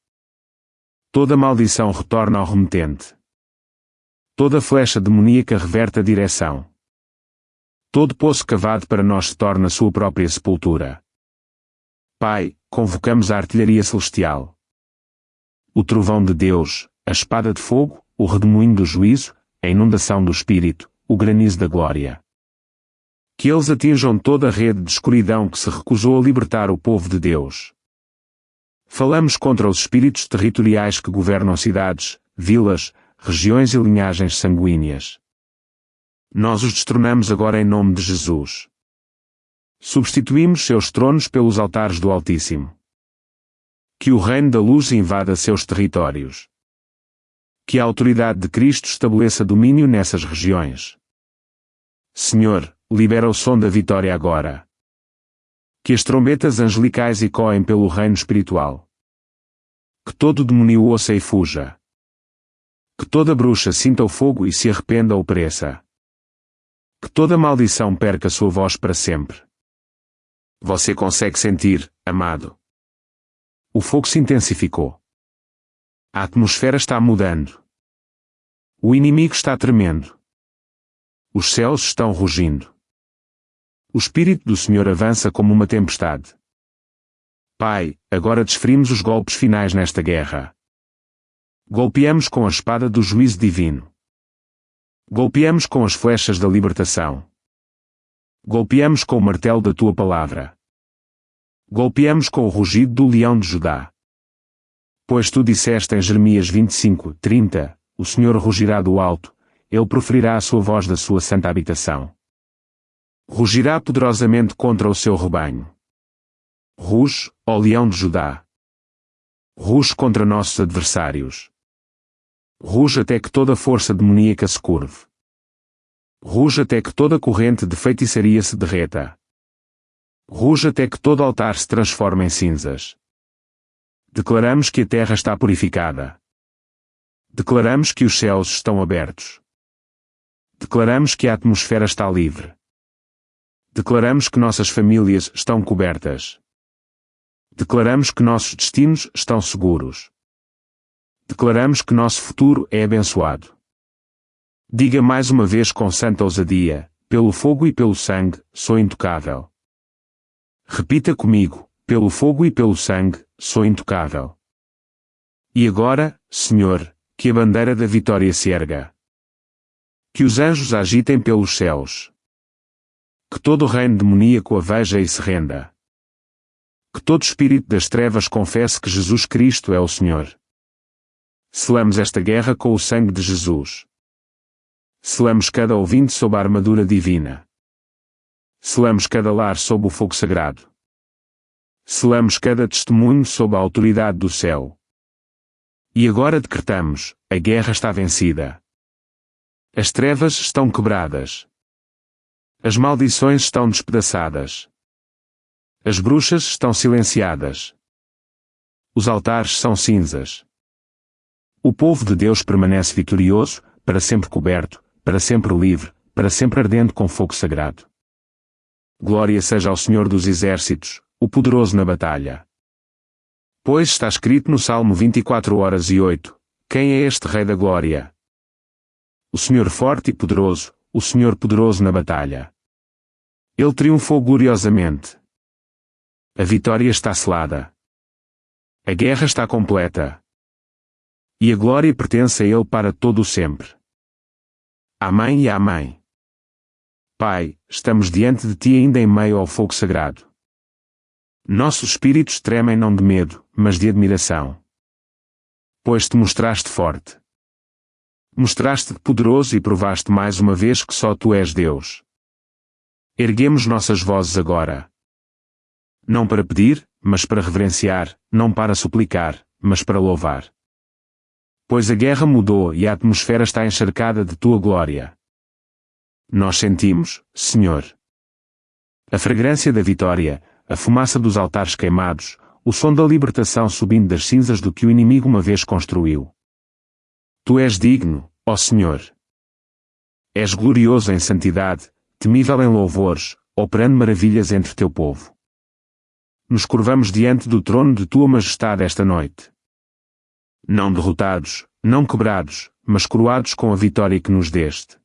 A: Toda maldição retorna ao remetente. Toda flecha demoníaca reverte a direção. Todo poço cavado para nós se torna sua própria sepultura. Pai, convocamos a artilharia celestial. O trovão de Deus, a espada de fogo, o redemoinho do juízo, a inundação do Espírito, o granizo da glória. Que eles atinjam toda a rede de escuridão que se recusou a libertar o povo de Deus. Falamos contra os espíritos territoriais que governam cidades, vilas, regiões e linhagens sanguíneas. Nós os destronamos agora em nome de Jesus. Substituímos seus tronos pelos altares do Altíssimo. Que o reino da luz invada seus territórios. Que a autoridade de Cristo estabeleça domínio nessas regiões. Senhor, libera o som da vitória agora. Que as trombetas angelicais ecoem pelo reino espiritual. Que todo demônio ouça e fuja. Que toda bruxa sinta o fogo e se arrependa ou pereça. Que toda maldição perca sua voz para sempre. Você consegue sentir, amado? O fogo se intensificou. A atmosfera está mudando. O inimigo está tremendo. Os céus estão rugindo. O Espírito do Senhor avança como uma tempestade. Pai, agora desferimos os golpes finais nesta guerra. Golpeamos com a espada do juízo divino. Golpeamos com as flechas da libertação. Golpeamos com o martelo da tua palavra. Golpeamos com o rugido do leão de Judá. Pois tu disseste em Jeremias 25:30, o Senhor rugirá do alto, ele proferirá a sua voz da sua santa habitação. Rugirá poderosamente contra o seu rebanho. Ruge, ó leão de Judá. Ruge contra nossos adversários. Ruge até que toda força demoníaca se curve. Ruge até que toda corrente de feitiçaria se derreta. Ruge até que todo altar se transforme em cinzas. Declaramos que a terra está purificada. Declaramos que os céus estão abertos. Declaramos que a atmosfera está livre. Declaramos que nossas famílias estão cobertas. Declaramos que nossos destinos estão seguros. Declaramos que nosso futuro é abençoado. Diga mais uma vez com santa ousadia, pelo fogo e pelo sangue, sou intocável. Repita comigo, pelo fogo e pelo sangue, sou intocável. E agora, Senhor, que a bandeira da vitória se erga. Que os anjos agitem pelos céus. Que todo o reino demoníaco a veja e se renda. Que todo espírito das trevas confesse que Jesus Cristo é o Senhor. Selamos esta guerra com o sangue de Jesus. Selamos cada ouvinte sob a armadura divina. Selamos cada lar sob o fogo sagrado. Selamos cada testemunho sob a autoridade do céu. E agora decretamos, a guerra está vencida. As trevas estão quebradas. As maldições estão despedaçadas. As bruxas estão silenciadas. Os altares são cinzas. O povo de Deus permanece vitorioso, para sempre coberto, para sempre livre, para sempre ardente com fogo sagrado. Glória seja ao Senhor dos Exércitos, o poderoso na batalha. Pois está escrito no Salmo 24:8, quem é este Rei da Glória? O Senhor forte e poderoso, o Senhor poderoso na batalha. Ele triunfou gloriosamente. A vitória está selada. A guerra está completa. E a glória pertence a Ele para todo o sempre. Amém e amém. Pai, estamos diante de Ti ainda em meio ao fogo sagrado. Nossos espíritos tremem não de medo, mas de admiração. Pois Te mostraste forte. Mostraste-te poderoso e provaste mais uma vez que só Tu és Deus. Erguemos nossas vozes agora. Não para pedir, mas para reverenciar, não para suplicar, mas para louvar. Pois a guerra mudou e a atmosfera está encharcada de Tua glória. Nós sentimos, Senhor, a fragrância da vitória, a fumaça dos altares queimados, o som da libertação subindo das cinzas do que o inimigo uma vez construiu. Tu és digno, ó Senhor. És glorioso em santidade, temível em louvores, operando maravilhas entre Teu povo. Nos curvamos diante do trono de Tua Majestade esta noite. Não derrotados, não quebrados, mas coroados com a vitória que nos deste.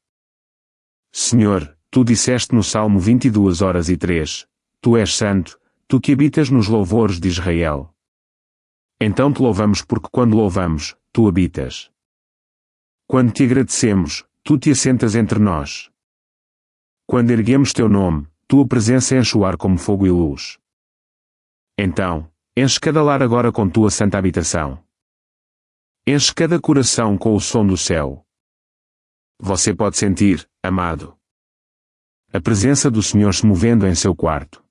A: Senhor, Tu disseste no Salmo 22:3, Tu és santo, Tu que habitas nos louvores de Israel. Então Te louvamos porque quando louvamos, Tu habitas. Quando Te agradecemos, Tu Te assentas entre nós. Quando erguemos Teu nome, Tua presença enche o ar como fogo e luz. Então, enche cada lar agora com Tua santa habitação. Enche cada coração com o som do céu. Você pode sentir, amado, a presença do Senhor se movendo em seu quarto.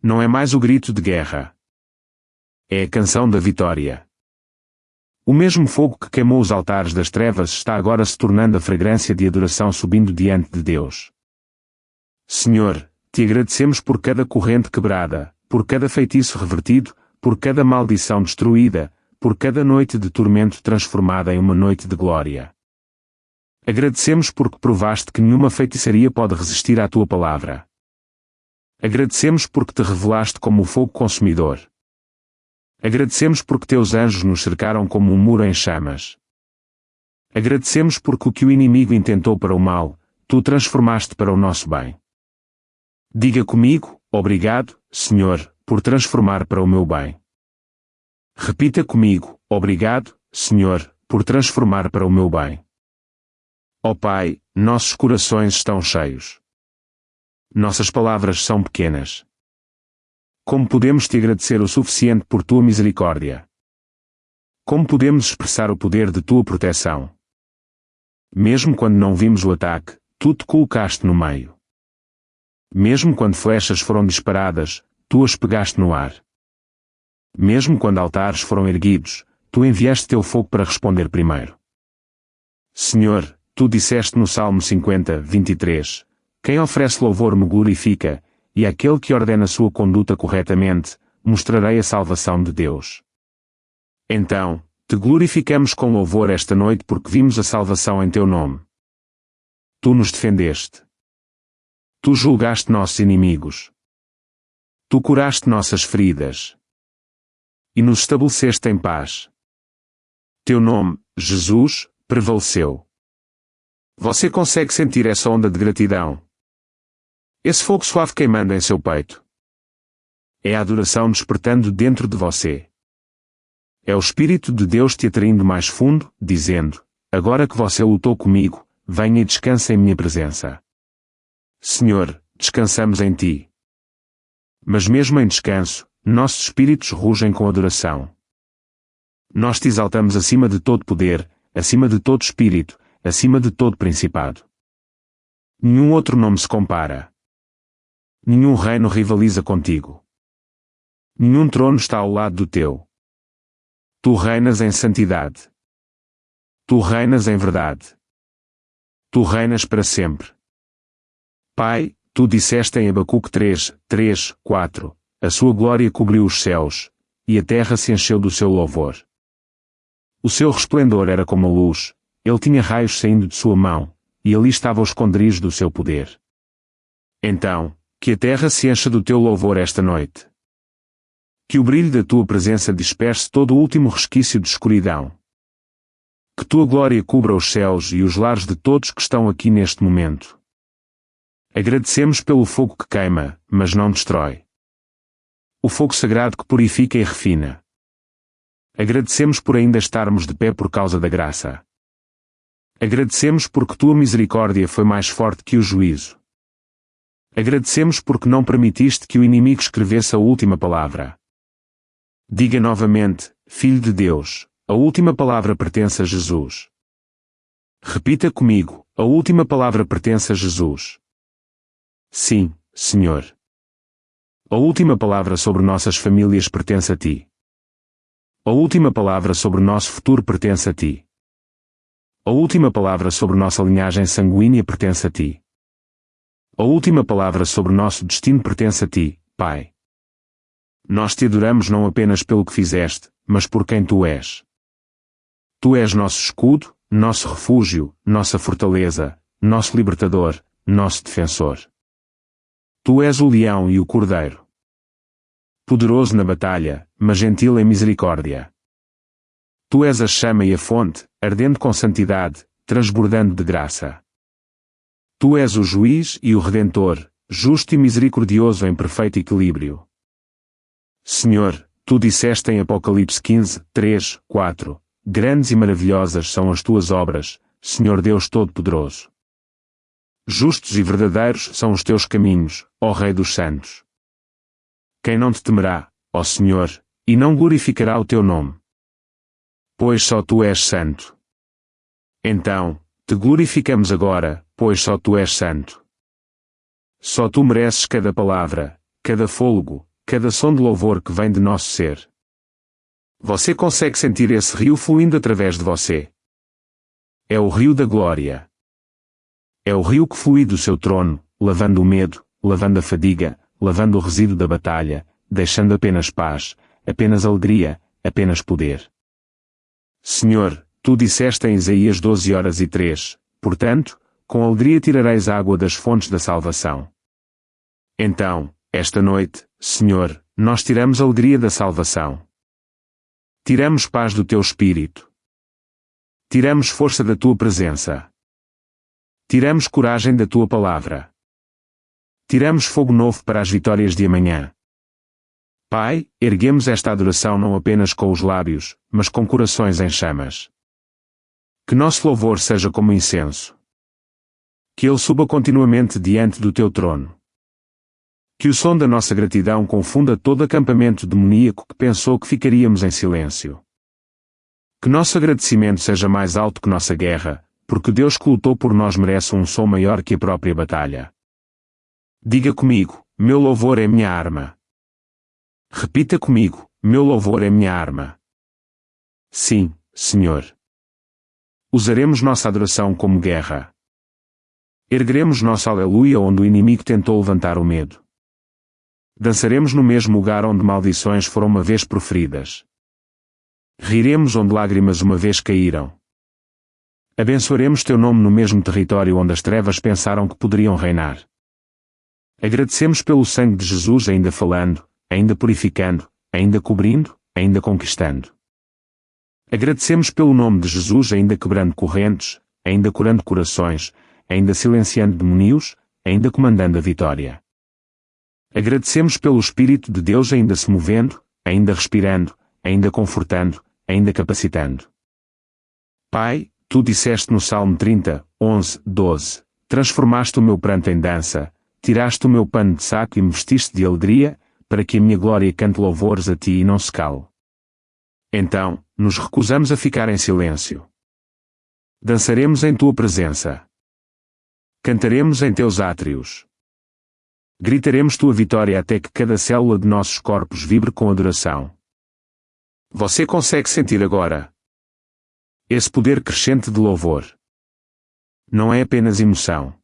A: Não é mais o grito de guerra. É a canção da vitória. O mesmo fogo que queimou os altares das trevas está agora se tornando a fragrância de adoração subindo diante de Deus. Senhor, Te agradecemos por cada corrente quebrada, por cada feitiço revertido, por cada maldição destruída, por cada noite de tormento transformada em uma noite de glória. Agradecemos porque provaste que nenhuma feitiçaria pode resistir à Tua palavra. Agradecemos porque Te revelaste como o fogo consumidor. Agradecemos porque teus anjos nos cercaram como um muro em chamas. Agradecemos porque o que o inimigo intentou para o mal, tu transformaste para o nosso bem. Diga comigo, obrigado, Senhor, por transformar para o meu bem. Repita comigo, obrigado, Senhor, por transformar para o meu bem. Ó Pai, nossos corações estão cheios. Nossas palavras são pequenas. Como podemos te agradecer o suficiente por tua misericórdia? Como podemos expressar o poder de tua proteção? Mesmo quando não vimos o ataque, tu te colocaste no meio. Mesmo quando flechas foram disparadas, tu as pegaste no ar. Mesmo quando altares foram erguidos, tu enviaste teu fogo para responder primeiro. Senhor, tu disseste no Salmo 50, 23, quem oferece louvor me glorifica, e aquele que ordena sua conduta corretamente, mostrarei a salvação de Deus. Então, te glorificamos com louvor esta noite porque vimos a salvação em teu nome. Tu nos defendeste. Tu julgaste nossos inimigos. Tu curaste nossas feridas. E nos estabeleceste em paz. Teu nome, Jesus, prevaleceu. Você consegue sentir essa onda de gratidão? Esse fogo suave queimando em seu peito. É a adoração despertando dentro de você. É o Espírito de Deus te atraindo mais fundo, dizendo, agora que você lutou comigo, venha e descanse em minha presença. Senhor, descansamos em ti. Mas mesmo em descanso, nossos espíritos rugem com adoração. Nós te exaltamos acima de todo poder, acima de todo espírito, acima de todo principado. Nenhum outro nome se compara. Nenhum reino rivaliza contigo. Nenhum trono está ao lado do teu. Tu reinas em santidade. Tu reinas em verdade. Tu reinas para sempre. Pai, tu disseste em Abacuque 3, 3, 4, a sua glória cobriu os céus, e a terra se encheu do seu louvor. O seu resplendor era como a luz, ele tinha raios saindo de sua mão, e ali estava o esconderijo do seu poder. Então, que a terra se encha do teu louvor esta noite. Que o brilho da tua presença disperse todo o último resquício de escuridão. Que tua glória cubra os céus e os lares de todos que estão aqui neste momento. Agradecemos pelo fogo que queima, mas não destrói. O fogo sagrado que purifica e refina. Agradecemos por ainda estarmos de pé por causa da graça. Agradecemos porque tua misericórdia foi mais forte que o juízo. Agradecemos porque não permitiste que o inimigo escrevesse a última palavra. Diga novamente, Filho de Deus, a última palavra pertence a Jesus. Repita comigo, a última palavra pertence a Jesus. Sim, Senhor. A última palavra sobre nossas famílias pertence a ti. A última palavra sobre nosso futuro pertence a ti. A última palavra sobre nossa linhagem sanguínea pertence a ti. A última palavra sobre nosso destino pertence a ti, Pai. Nós te adoramos não apenas pelo que fizeste, mas por quem tu és. Tu és nosso escudo, nosso refúgio, nossa fortaleza, nosso libertador, nosso defensor. Tu és o leão e o cordeiro. Poderoso na batalha, mas gentil em misericórdia. Tu és a chama e a fonte, ardendo com santidade, transbordando de graça. Tu és o juiz e o redentor, justo e misericordioso em perfeito equilíbrio. Senhor, tu disseste em Apocalipse 15, 3, 4, grandes e maravilhosas são as tuas obras, Senhor Deus Todo-Poderoso. Justos e verdadeiros são os teus caminhos, ó Rei dos Santos. Quem não te temerá, ó Senhor, e não glorificará o teu nome? Pois só tu és santo. Então, te glorificamos agora, pois só tu és santo. Só tu mereces cada palavra, cada fôlego, cada som de louvor que vem de nosso ser. Você consegue sentir esse rio fluindo através de você? É o rio da glória. É o rio que flui do seu trono, lavando o medo, lavando a fadiga, lavando o resíduo da batalha, deixando apenas paz, apenas alegria, apenas poder. Senhor, tu disseste em Isaías 12:3, portanto, com alegria tirareis água das fontes da salvação. Então, esta noite, Senhor, nós tiramos a alegria da salvação. Tiramos paz do teu espírito. Tiramos força da tua presença. Tiramos coragem da tua palavra. Tiramos fogo novo para as vitórias de amanhã. Pai, erguemos esta adoração não apenas com os lábios, mas com corações em chamas. Que nosso louvor seja como incenso. Que ele suba continuamente diante do teu trono. Que o som da nossa gratidão confunda todo acampamento demoníaco que pensou que ficaríamos em silêncio. Que nosso agradecimento seja mais alto que nossa guerra, porque Deus que lutou por nós merece um som maior que a própria batalha. Diga comigo, meu louvor é minha arma. Repita comigo, meu louvor é minha arma. Sim, Senhor. Usaremos nossa adoração como guerra. Ergueremos nosso aleluia onde o inimigo tentou levantar o medo. Dançaremos no mesmo lugar onde maldições foram uma vez proferidas. Riremos onde lágrimas uma vez caíram. Abençoaremos teu nome no mesmo território onde as trevas pensaram que poderiam reinar. Agradecemos pelo sangue de Jesus ainda falando, ainda purificando, ainda cobrindo, ainda conquistando. Agradecemos pelo nome de Jesus ainda quebrando correntes, ainda curando corações, ainda silenciando demônios, ainda comandando a vitória. Agradecemos pelo Espírito de Deus ainda se movendo, ainda respirando, ainda confortando, ainda capacitando. Pai, tu disseste no Salmo 30, 11, 12, transformaste o meu pranto em dança, tiraste o meu pano de saco e me vestiste de alegria, para que a minha glória cante louvores a ti e não se cale. Então, nos recusamos a ficar em silêncio. Dançaremos em tua presença. Cantaremos em teus átrios. Gritaremos tua vitória até que cada célula de nossos corpos vibre com adoração. Você consegue sentir agora esse poder crescente de louvor? Não é apenas emoção.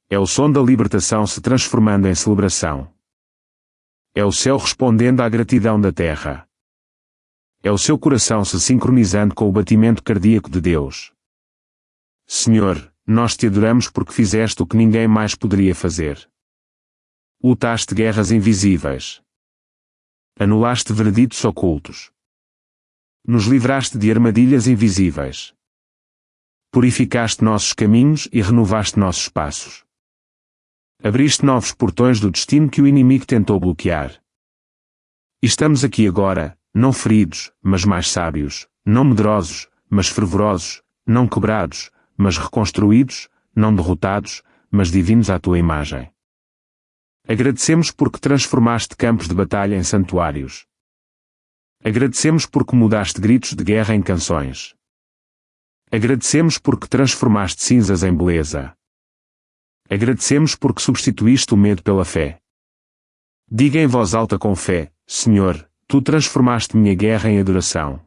A: É o som da libertação se transformando em celebração. É o céu respondendo à gratidão da terra. É o seu coração se sincronizando com o batimento cardíaco de Deus. Senhor, nós te adoramos porque fizeste o que ninguém mais poderia fazer. Lutaste guerras invisíveis. Anulaste vereditos ocultos. Nos livraste de armadilhas invisíveis. Purificaste nossos caminhos e renovaste nossos passos. Abriste novos portões do destino que o inimigo tentou bloquear. E estamos aqui agora, não feridos, mas mais sábios, não medrosos, mas fervorosos, não quebrados, mas reconstruídos, não derrotados, mas divinos à tua imagem. Agradecemos porque transformaste campos de batalha em santuários. Agradecemos porque mudaste gritos de guerra em canções. Agradecemos porque transformaste cinzas em beleza. Agradecemos porque substituíste o medo pela fé. Diga em voz alta com fé, Senhor, tu transformaste minha guerra em adoração.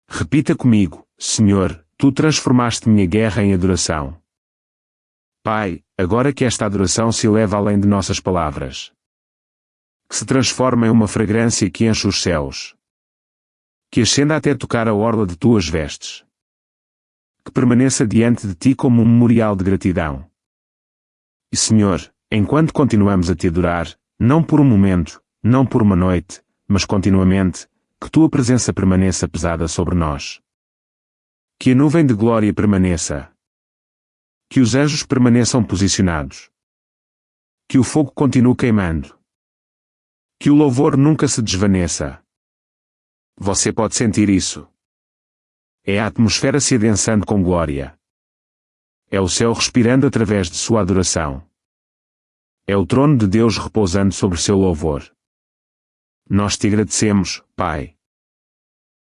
A: Repita comigo, Senhor, tu transformaste minha guerra em adoração. Pai, agora que esta adoração se eleva além de nossas palavras. Que se transforme em uma fragrância que enche os céus. Que ascenda até tocar a orla de tuas vestes. Que permaneça diante de ti como um memorial de gratidão. E Senhor, enquanto continuamos a te adorar, não por um momento, não por uma noite, mas continuamente, que tua presença permaneça pesada sobre nós. Que a nuvem de glória permaneça. Que os anjos permaneçam posicionados. Que o fogo continue queimando. Que o louvor nunca se desvaneça. Você pode sentir isso. É a atmosfera se adensando com glória. É o céu respirando através de sua adoração. É o trono de Deus repousando sobre seu louvor. Nós te agradecemos, Pai.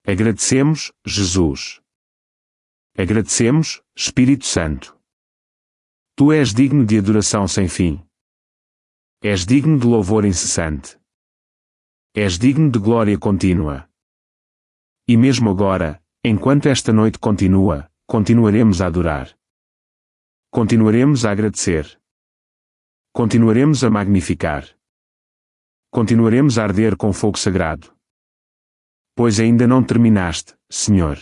A: Agradecemos, Jesus. Agradecemos, Espírito Santo. Tu és digno de adoração sem fim. És digno de louvor incessante. És digno de glória contínua. E mesmo agora, enquanto esta noite continua, continuaremos a adorar. Continuaremos a agradecer. Continuaremos a magnificar. Continuaremos a arder com fogo sagrado. Pois ainda não terminaste, Senhor.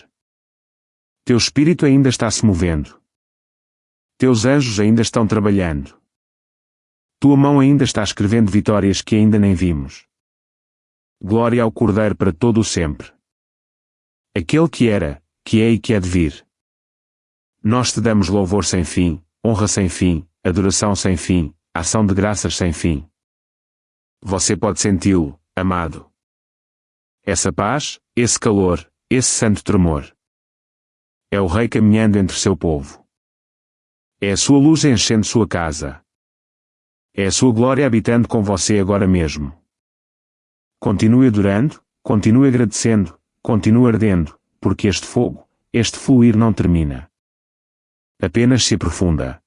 A: Teu Espírito ainda está se movendo. Teus anjos ainda estão trabalhando. Tua mão ainda está escrevendo vitórias que ainda nem vimos. Glória ao Cordeiro para todo o sempre. Aquele que era, que é e que há de vir. Nós te damos louvor sem fim, honra sem fim, adoração sem fim, ação de graças sem fim. Você pode senti-lo, amado. Essa paz, esse calor, esse santo tremor. É o Rei caminhando entre seu povo. É a sua luz enchendo sua casa. É a sua glória habitando com você agora mesmo. Continue adorando, continue agradecendo, continue ardendo, porque este fogo, este fluir não termina. Apenas se aprofunda.